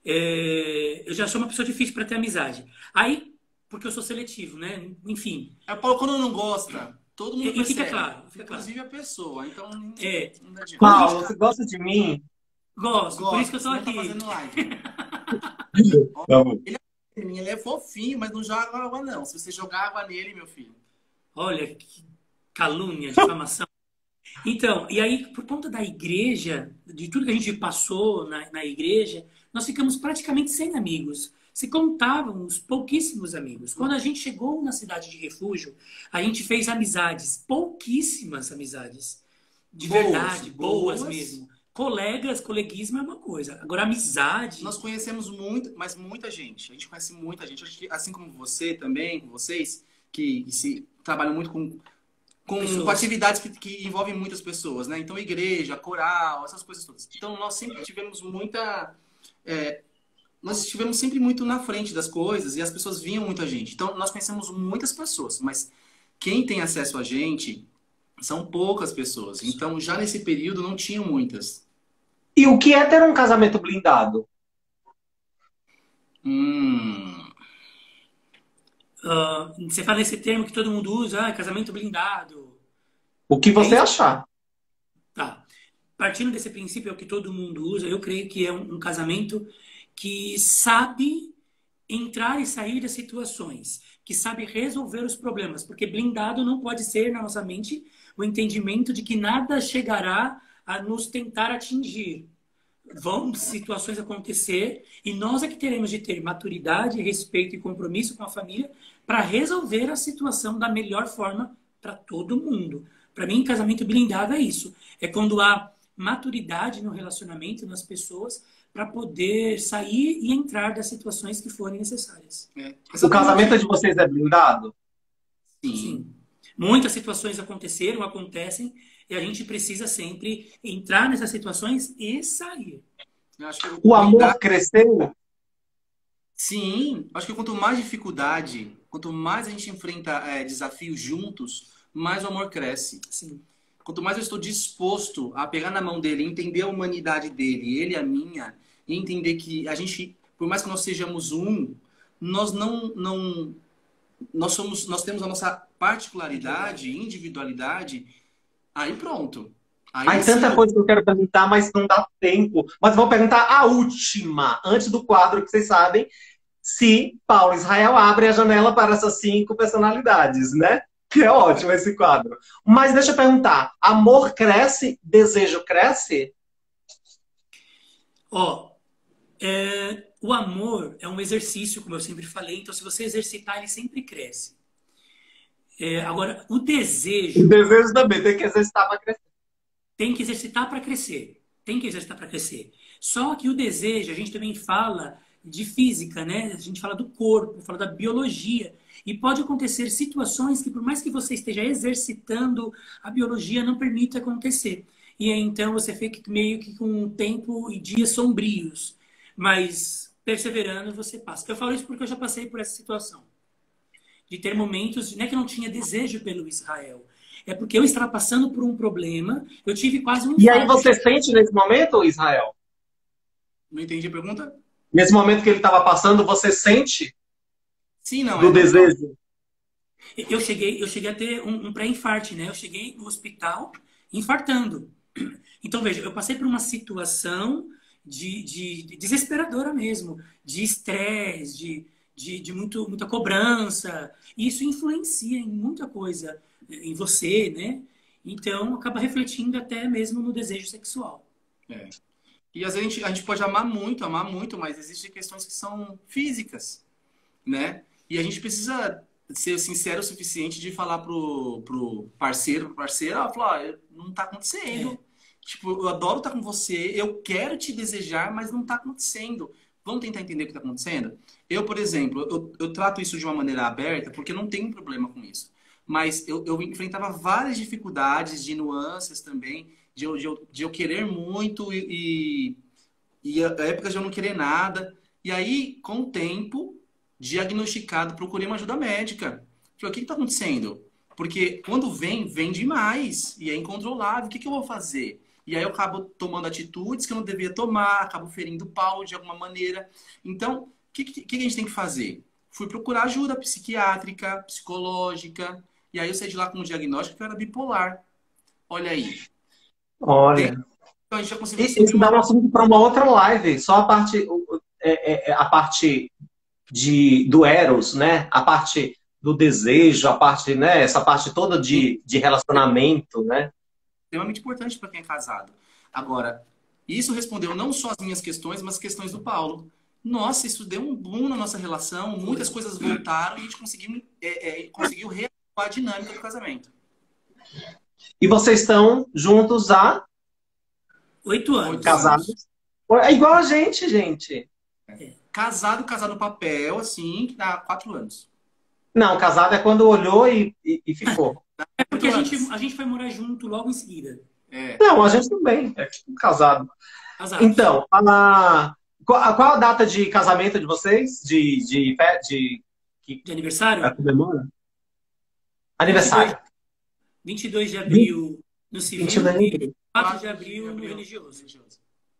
Eu já sou uma pessoa difícil para ter amizade. Aí, porque eu sou seletivo, né? Enfim. Paulo, quando não gosta, todo mundo E fica percebe. claro, Inclusive a pessoa. Então, não adianta. Paulo, você gosta de mim? Gosto, por isso que eu tô Você não aqui. tá fazendo live. Tá bom. Ele é fofinho, mas não joga água, não. Se você jogar água nele, meu filho. Olha, que calúnia, difamação. Então, e aí, por conta da igreja, de tudo que a gente passou na igreja, nós ficamos praticamente sem amigos. Se contávamos pouquíssimos amigos. Quando a gente chegou na cidade de refúgio, a gente fez amizades, pouquíssimas amizades. De verdade, boas mesmo. Colegas, coleguismo é uma coisa. Agora, amizade. Nós conhecemos muito, mas muita gente. A gente conhece muita gente. Acho que, assim como você também, com vocês, que se trabalham muito com atividades que envolvem muitas pessoas, né? Então, igreja, coral, essas coisas todas. Então, nós sempre tivemos nós estivemos sempre muito na frente das coisas e as pessoas viam muita gente. Então, nós conhecemos muitas pessoas, mas quem tem acesso a gente são poucas pessoas. Então, já nesse período, não tinham muitas. E o que é ter um casamento blindado? Você fala esse termo que todo mundo usa, casamento blindado. O que você achar. Tá. Partindo desse princípio, é o que todo mundo usa, eu creio que é um casamento que sabe entrar e sair das situações, que sabe resolver os problemas, porque blindado não pode ser na nossa mente o entendimento de que nada chegará a nos tentar atingir. Vão situações acontecer e nós é que teremos de ter maturidade, respeito e compromisso com a família para resolver a situação da melhor forma para todo mundo. Para mim, casamento blindado é isso. É quando há maturidade no relacionamento, nas pessoas, para poder sair e entrar das situações que forem necessárias. O casamento de vocês é blindado? Sim. Muitas situações aconteceram, acontecem, e a gente precisa sempre entrar nessas situações e sair. O amor cresceu? Sim. Acho que quanto mais dificuldade, quanto mais a gente enfrenta desafios juntos, mais o amor cresce. Sim. Quanto mais eu estou disposto a pegar na mão dele, entender a humanidade dele, ele a minha, e entender que a gente, por mais que nós sejamos um, nós nós temos a nossa particularidade, individualidade, aí pronto. Aí tanta coisa que eu quero perguntar, mas não dá tempo. Mas vou perguntar a última, antes do quadro, que vocês sabem, se Paulo Israel abre a janela para essas 5 personalidades, né? Que é ótimo esse quadro. Mas deixa eu perguntar, amor cresce, desejo cresce? O amor é um exercício, como eu sempre falei, então se você exercitar, ele sempre cresce. Agora, o desejo... O desejo também tem que exercitar para crescer. Tem que exercitar para crescer. Tem que exercitar para crescer. Só que o desejo, a gente também fala de física, né? A gente fala do corpo, fala da biologia. E pode acontecer situações que, por mais que você esteja exercitando, a biologia não permite acontecer. E aí, então, você fica meio que com um tempo e dias sombrios. Mas, perseverando, você passa. Eu falo isso porque eu já passei por essa situação. De ter momentos, não é que eu não tinha desejo pelo Israel. É porque eu estava passando por um problema, eu tive quase um... E aí você sente nesse momento, Israel? Não entendi a pergunta? Nesse momento que ele estava passando, você sente? Sim, não. Do desejo? Eu cheguei a ter um pré-infarte, né? Eu cheguei no hospital infartando. Então, veja, eu passei por uma situação de desesperadora mesmo, de estresse, de muita cobrança. E isso influencia em muita coisa em você, né? Então, acaba refletindo até mesmo no desejo sexual. E às vezes a gente pode amar muito, mas existem questões que são físicas, né? E a gente precisa ser sincero o suficiente de falar pro parceira, falar, não tá acontecendo. Tipo, eu adoro estar com você, eu quero te desejar, mas não tá acontecendo. Vamos tentar entender o que tá acontecendo? Eu, por exemplo, eu trato isso de uma maneira aberta, porque eu não tenho problema com isso. Mas eu enfrentava várias dificuldades de nuances também, de eu querer muito e épocas de eu não querer nada. E aí, com o tempo, diagnosticado, procurei uma ajuda médica. Falei, o que está acontecendo? Porque quando vem, vem demais e é incontrolável. O que eu vou fazer? E aí eu acabo tomando atitudes que eu não devia tomar, acabo ferindo o Paulo de alguma maneira. Então, o que a gente tem que fazer? Fui procurar ajuda psiquiátrica, psicológica, e aí eu saí de lá com um diagnóstico que eu era bipolar. Olha aí. Olha. Então a gente já conseguiu Isso dá um assunto para uma outra live. Só a parte do Eros, né? A parte do desejo, a parte, né? Essa parte toda de relacionamento, né? Extremamente importante para quem é casado. Agora, isso respondeu não só as minhas questões, mas as questões do Paulo. Nossa, isso deu um boom na nossa relação, muitas coisas voltaram e a gente conseguiu readequar a dinâmica do casamento. E vocês estão juntos há 8 anos. Casados? É igual a gente, gente. Casado no papel, assim, que dá 4 anos. Não, casado é quando olhou e ficou. É porque a gente foi morar junto logo em seguida. Não, a gente também. É tipo casado. Casados. Então, qual a data de casamento de vocês? De aniversário? Comemora? Aniversário. 22 de abril no civil 22 de e abril. 4 de abril no religioso.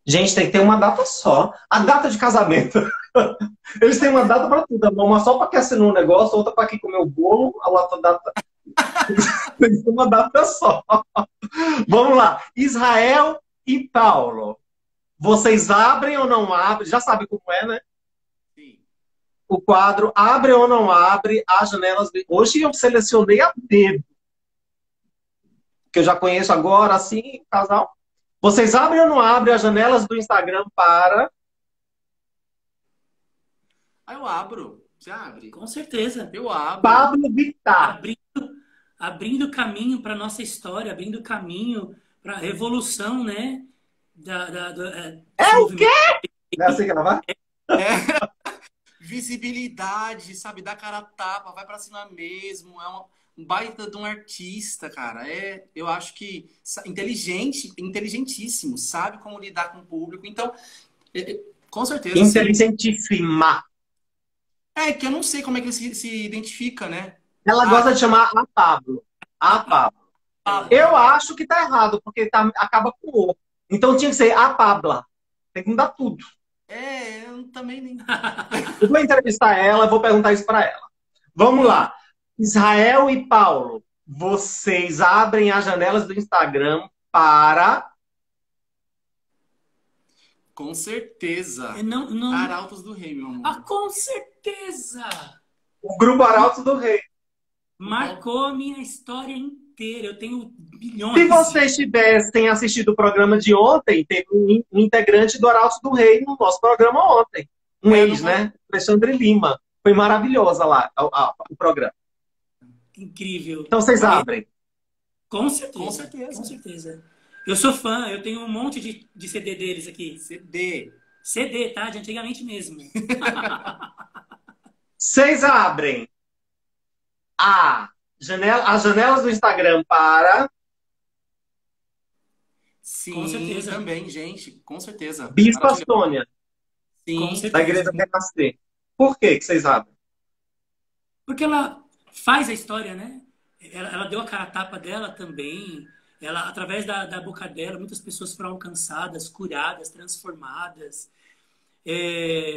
Gente, tem que ter uma data só. A data de casamento. Eles têm uma data para tudo. Uma só para quem assinou um negócio, outra para quem comeu o bolo, a outra data. Tem que ter uma data só. Vamos lá. Israel e Paulo. Vocês abrem ou não abrem? Já sabe como é, né? Sim. O quadro abre ou não abre as janelas. Hoje eu selecionei a dedo. Que eu já conheço agora, assim, casal. Vocês abrem ou não abrem as janelas do Instagram para... Aí eu abro. Você abre? Com certeza. Eu abro. Pablo Vittar. Abrindo caminho para nossa história, abrindo caminho para a revolução, né? O quê? É assim que ela vai? Visibilidade, sabe? Dá cara a tapa, vai pra cima mesmo. É um baita de um artista, cara. Eu acho que inteligentíssimo, sabe como lidar com o público. Então, com certeza. Inteligentíssima. Que eu não sei como é que ele se identifica, né? Ela gosta de chamar a Pablo. A Pablo. Eu acho que tá errado, porque acaba com o. Então tinha que ser a Pabla. Tem que mudar tudo. Eu também nem. Eu vou entrevistar ela, vou perguntar isso para ela. Vamos lá. Israel e Paulo, vocês abrem as janelas do Instagram para... Com certeza. Não... Arautos do Rei, meu amor. Com certeza! O grupo Arautos do Rei. Marcou a minha história inteira. Eu tenho bilhões. Se vocês tivessem assistido o programa de ontem, teve um integrante do Arautos do Rei no nosso programa ontem. Né? Alexandre Lima. Foi maravilhosa lá o programa. Incrível. Então vocês abrem. Com certeza. Eu sou fã, eu tenho um monte de CD deles aqui. CD, tá? De antigamente mesmo. Vocês abrem as janelas do Instagram para... Sim, com certeza. Também, gente. Com certeza. Bispa Sônia. Sim. Da Igreja Renascer. Por que vocês abrem? Porque ela faz a história, né? Ela deu a cara a tapa dela também. Ela, através da boca dela, muitas pessoas foram alcançadas, curadas, transformadas.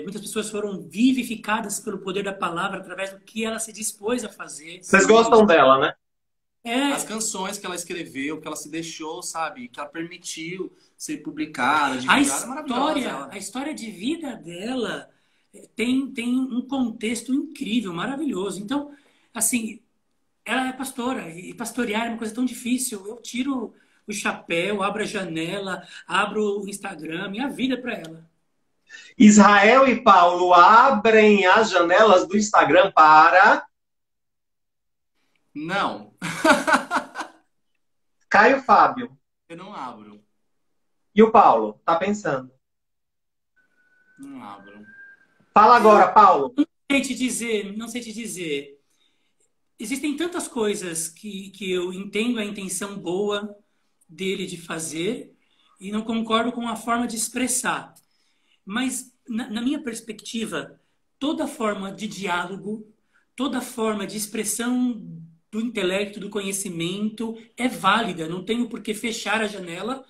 Muitas pessoas foram vivificadas pelo poder da palavra através do que ela se dispôs a fazer. Vocês gostam dela, né? As canções que ela escreveu, que ela se deixou, sabe? Que ela permitiu ser publicada, divulgada, é maravilhosa. A história de vida dela tem um contexto incrível, maravilhoso. Então, assim, ela é pastora, e pastorear é uma coisa tão difícil. Eu tiro o chapéu, abro a janela, abro o Instagram, minha vida para ela. Israel e Paulo abrem as janelas do Instagram para... Não. Caio Fábio. Eu não abro. E o Paulo? Tá pensando? Não abro. Fala agora, Paulo. Não sei te dizer. Existem tantas coisas que eu entendo a intenção boa dele de fazer e não concordo com a forma de expressar. Mas, na minha perspectiva, toda forma de diálogo, toda forma de expressão do intelecto, do conhecimento é válida. Não tenho por que fechar a janela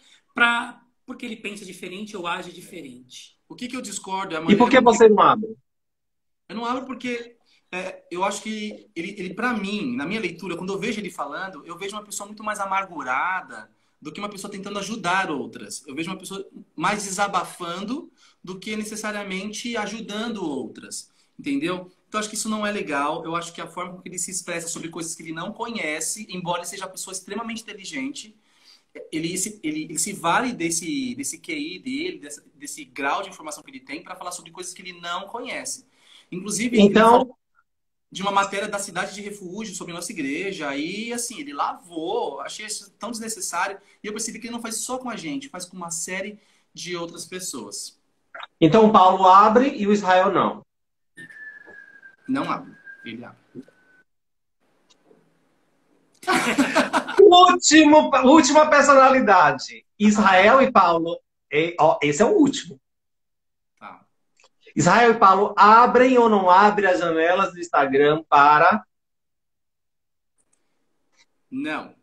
porque ele pensa diferente ou age diferente. O que eu discordo é a E maneira por que com que... você não abre? Eu não abro porque eu acho que ele para mim, na minha leitura, quando eu vejo ele falando, eu vejo uma pessoa muito mais amargurada do que uma pessoa tentando ajudar outras. Eu vejo uma pessoa mais desabafando do que necessariamente ajudando outras. Entendeu? Então, acho que isso não é legal. Eu acho que a forma como ele se expressa sobre coisas que ele não conhece, embora ele seja uma pessoa extremamente inteligente, ele se vale desse QI dele, desse grau de informação que ele tem para falar sobre coisas que ele não conhece. Inclusive, ele falou Então, de uma matéria da cidade de refúgio sobre nossa igreja. E, assim, ele lavou. Achei isso tão desnecessário. E eu percebi que ele não faz só com a gente, faz com uma série de outras pessoas. então o Paulo abre e o Israel não. Não abre. Ele abre. Última personalidade. Israel e Paulo. Esse é o último. Tá. Israel e Paulo abrem ou não abrem as janelas do Instagram para Não.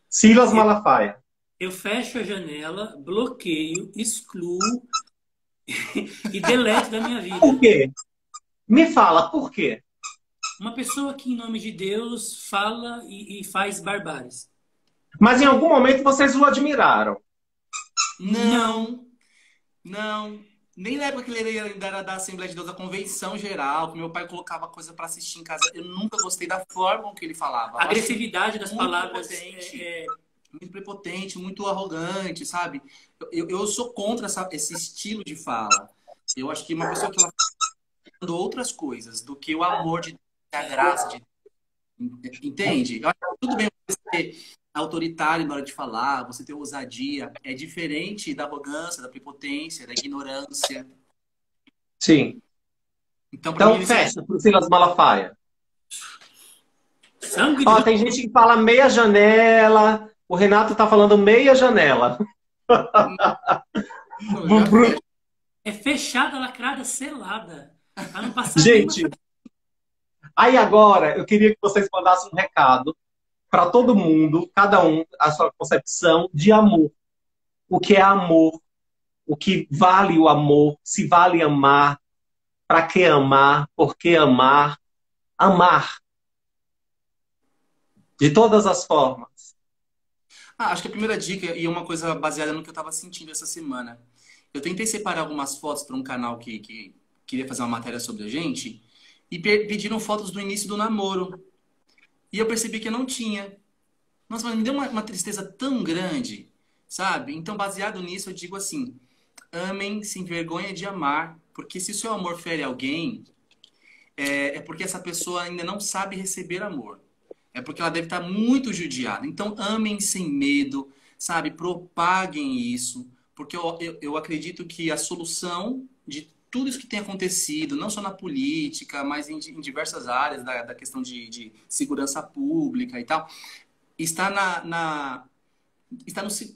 Silas Malafaia? Eu fecho a janela, bloqueio, excluo e deleto da minha vida. Por quê? Me fala, por quê? Uma pessoa que, em nome de Deus, fala e faz barbáries. Mas em algum momento vocês o admiraram. Não. Não. Nem na época que ele era da Assembleia de Deus, da Convenção Geral, que meu pai colocava coisa para assistir em casa. Eu nunca gostei da forma com que ele falava. A agressividade das palavras muito prepotente, muito arrogante, sabe? Eu sou contra esse estilo de fala. Eu acho que uma pessoa que ela falando outras coisas do que o amor de Deus, a graça de Deus, entende? Eu acho que tudo bem você ser autoritário na hora de falar, você ter ousadia, é diferente da arrogância, da prepotência, da ignorância. Sim. Então mim, fecha pro Silas Malafaia. sangue Ó, de... tem gente que fala meia janela. O Renato tá falando meia janela. É fechada, lacrada, selada. Pra não passar Gente, nenhuma... aí agora eu queria que vocês mandassem um recado para todo mundo, cada um, a sua concepção de amor. O que é amor? O que vale o amor? Se vale amar? Para que amar? Por que amar? Amar. De todas as formas. acho que a primeira dica, e uma coisa baseada no que eu estava sentindo essa semana. Eu tentei separar algumas fotos para um canal que queria fazer uma matéria sobre a gente, e pediram fotos do início do namoro. E eu percebi que eu não tinha. Nossa, mas me deu uma tristeza tão grande, sabe? Então, baseado nisso, eu digo assim: amem sem vergonha de amar, porque se o seu amor fere alguém, é porque essa pessoa ainda não sabe receber amor. É porque ela deve estar muito judiada. Então, amem sem medo, sabe? Propaguem isso, porque eu acredito que a solução de tudo isso que tem acontecido, não só na política, mas em diversas áreas da questão de segurança pública e tal, está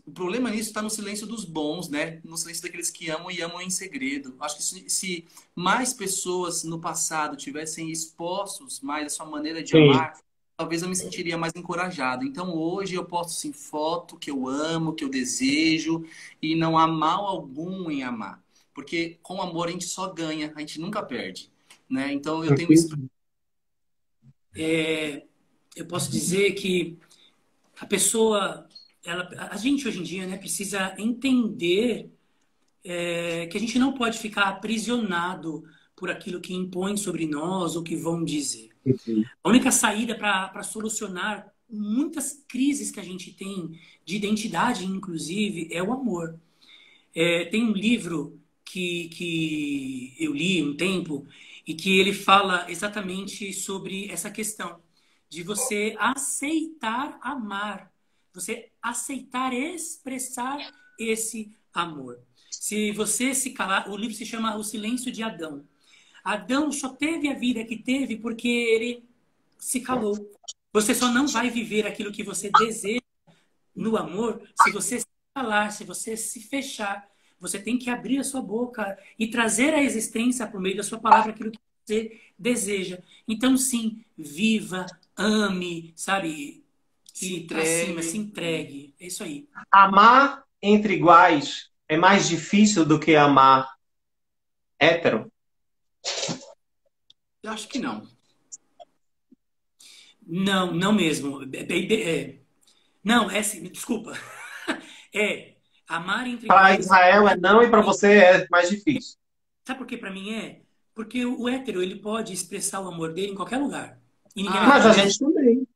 o problema nisso está no silêncio dos bons, né? No silêncio daqueles que amam e amam em segredo. Acho que se mais pessoas no passado tivessem expostos mais a sua maneira de amar, talvez eu me sentiria mais encorajado. Então hoje eu posto sim foto que eu amo, que eu desejo, e não há mal algum em amar. Porque com amor a gente só ganha, a gente nunca perde, né? Então eu tenho isso. Eu posso dizer que a pessoa, a gente hoje em dia, né, precisa entender que a gente não pode ficar aprisionado por aquilo que impõe sobre nós ou que vão dizer. A única saída para solucionar muitas crises que a gente tem, de identidade inclusive, é o amor. Tem um livro que eu li um tempo e que ele fala exatamente sobre essa questão de você aceitar amar, você aceitar expressar esse amor. Se você se calar, o livro se chama O Silêncio de Adão. Adão só teve a vida que teve porque ele se calou. Você só não vai viver aquilo que você deseja no amor se você se calar, se você se fechar. Você tem que abrir a sua boca e trazer à existência, por meio da sua palavra, aquilo que você deseja. Então, sim, viva, ame, sabe? E pra cima, se entregue. É isso aí. Amar entre iguais é mais difícil do que amar hétero? Eu acho que não. Não, não mesmo. Não, é assim, desculpa. É, amar entre Para iguais. Israel é não e para você é mais difícil. Sabe por que pra mim é? Porque o hétero, ele pode expressar o amor dele em qualquer lugar. E ninguém vai Mas falar a nada. gente também.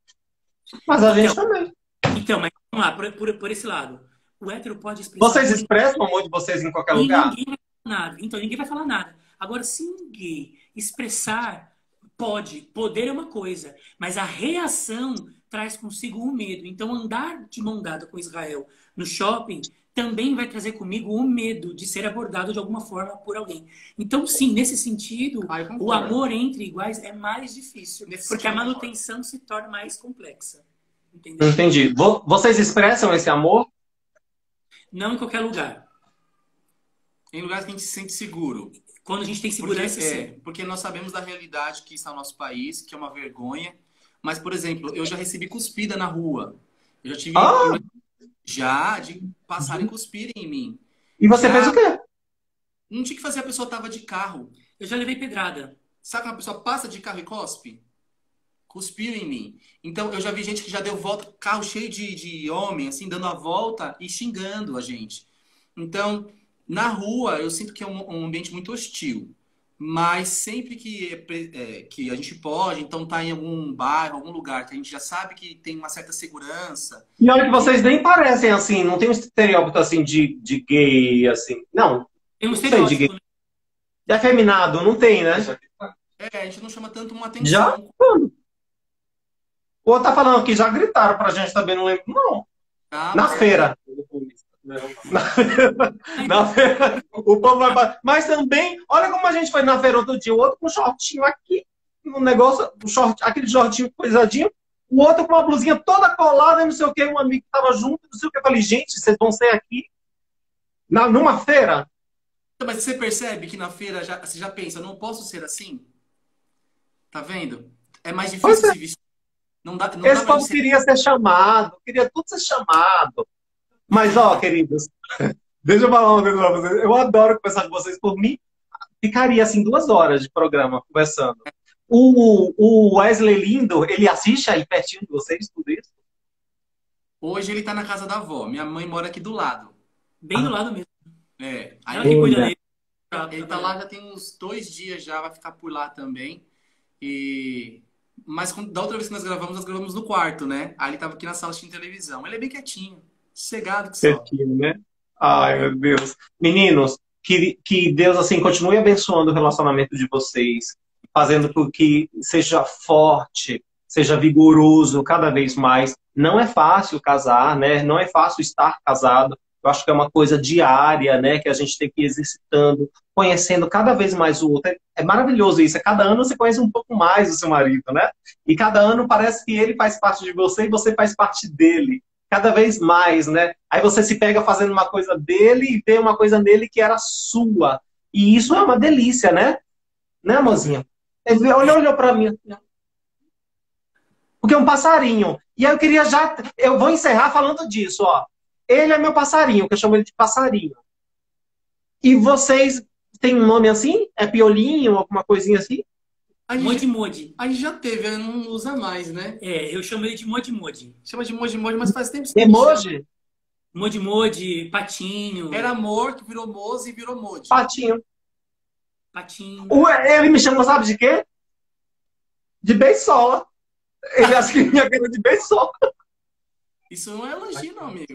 Mas a gente também. Então, mas vamos lá, por esse lado. O hétero pode expressar Vocês amor expressam o amor de vocês em qualquer e lugar? ninguém vai falar nada. Então, ninguém vai falar nada. Agora, se um gay expressar, pode. Poder é uma coisa, mas a reação traz consigo o medo. Então, andar de mão dada com Israel no shopping também vai trazer comigo o medo de ser abordado de alguma forma por alguém. Então, sim, nesse sentido, o amor entre iguais é mais difícil, porque a manutenção se torna mais complexa. Entendeu? Entendi. Vocês expressam esse amor? Não em qualquer lugar. Em lugares que a gente se sente seguro. Quando a gente tem segurança, sim. Porque nós sabemos da realidade que está no nosso país, que é uma vergonha. Mas, por exemplo, eu já recebi cuspida na rua. Eu já tive de passarem cuspirem em mim. E você fez o quê? Não tinha que fazer, a pessoa tava de carro. Eu já levei pedrada. Sabe quando a pessoa passa de carro e cospe? Cuspiu em mim. Então, eu já vi gente que já deu volta, carro cheio de homem, assim, dando a volta e xingando a gente. Então, na rua, eu sinto que é um ambiente muito hostil. Mas sempre que a gente pode, então tá em algum bairro, algum lugar que a gente já sabe que tem uma certa segurança. E olha que vocês nem parecem assim, não tem um estereótipo assim de gay, assim. Não. Tem um não sei de gay. estereótipo, né? De afeminado, não tem, né? A gente não chama tanto uma atenção. Já? O outro tá falando que já gritaram pra gente também, não lembro. Não. Na feira. Na feira. O povo vai. Mas também, olha como a gente foi na feira outro dia. O outro com um shortinho aqui, um negócio, aquele shortinho coisadinho. O outro com uma blusinha toda colada, não sei o que. Um amigo que tava junto, não sei o que. Eu falei, gente, vocês vão ser aqui numa feira? Mas você percebe que na feira você já pensa, não posso ser assim? Tá vendo? É mais difícil se vestir. Não dá Esse povo queria ser chamado, queria tudo ser chamado. Mas, ó, queridos, deixa eu falar uma coisa pra vocês. Eu adoro conversar com vocês. Por mim, ficaria, assim, 2 horas de programa conversando. O Wesley Lindo, ele assiste aí pertinho de vocês, tudo isso? Hoje ele tá na casa da avó. Minha mãe mora aqui do lado. Bem do lado mesmo. Aí que cuida dele. Ele tá lá já tem uns 2 dias já, vai ficar por lá também. Mas da outra vez que nós gravamos no quarto, né? Aí ele tava aqui na sala assistindo televisão. Ele é bem quietinho, sossegado que só. Quietinho, né? Ai, meu Deus. Meninos, que Deus, assim, continue abençoando o relacionamento de vocês, fazendo com que seja forte, seja vigoroso cada vez mais. Não é fácil casar, né? Não é fácil estar casado. Eu acho que é uma coisa diária, né? Que a gente tem que ir exercitando, conhecendo cada vez mais o outro. É maravilhoso isso. Cada ano você conhece um pouco mais o seu marido, né? E cada ano parece que ele faz parte de você e você faz parte dele. Cada vez mais, né? Aí você se pega fazendo uma coisa dele e vê uma coisa nele que era sua. E isso é uma delícia, né? Né, mozinha? Ele olhou pra mim. Porque é um passarinho. E aí eu vou encerrar falando disso, ó. Ele é meu passarinho, que eu chamo ele de passarinho. E vocês têm um nome assim? É piolinho, alguma coisinha assim? Modi-modi. A gente já teve, ele não usa mais, né? Eu chamo ele de modi-modi. Chama de modi-modi, mas faz tempo que Emoji? Modi-modi, patinho. Era amor, que virou mozi e virou modi. Patinho. Patinho. Ele me chama, sabe de quê? De beisola. Ele acha que minha cara é de beisola. Isso não é elogio, não, amigo.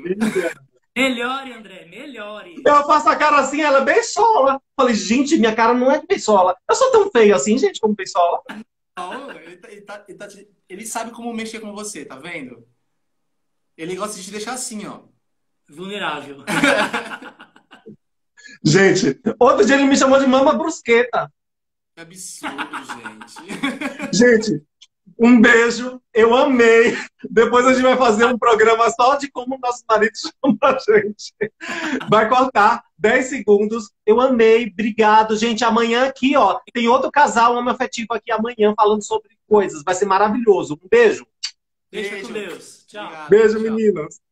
Melhore, André, melhore. Eu faço a cara assim, ela é beisola. Falei, gente, minha cara não é de beisola. Eu sou tão feio assim, gente, como beisola. Não, ele sabe como mexer com você, tá vendo? Ele gosta de te deixar assim, ó. Vulnerável. Gente, outro dia ele me chamou de mama brusqueta. Que absurdo, gente. Gente, Um beijo, eu amei. Depois a gente vai fazer um programa só de como nossos maridos chamam a gente. Vai cortar 10 segundos. Eu amei, obrigado, gente. Amanhã aqui, ó, tem outro casal homoafetivo aqui amanhã falando sobre coisas. Vai ser maravilhoso. Um beijo. Deixa com Deus. Tchau. Obrigado. Beijo, Tchau. meninas.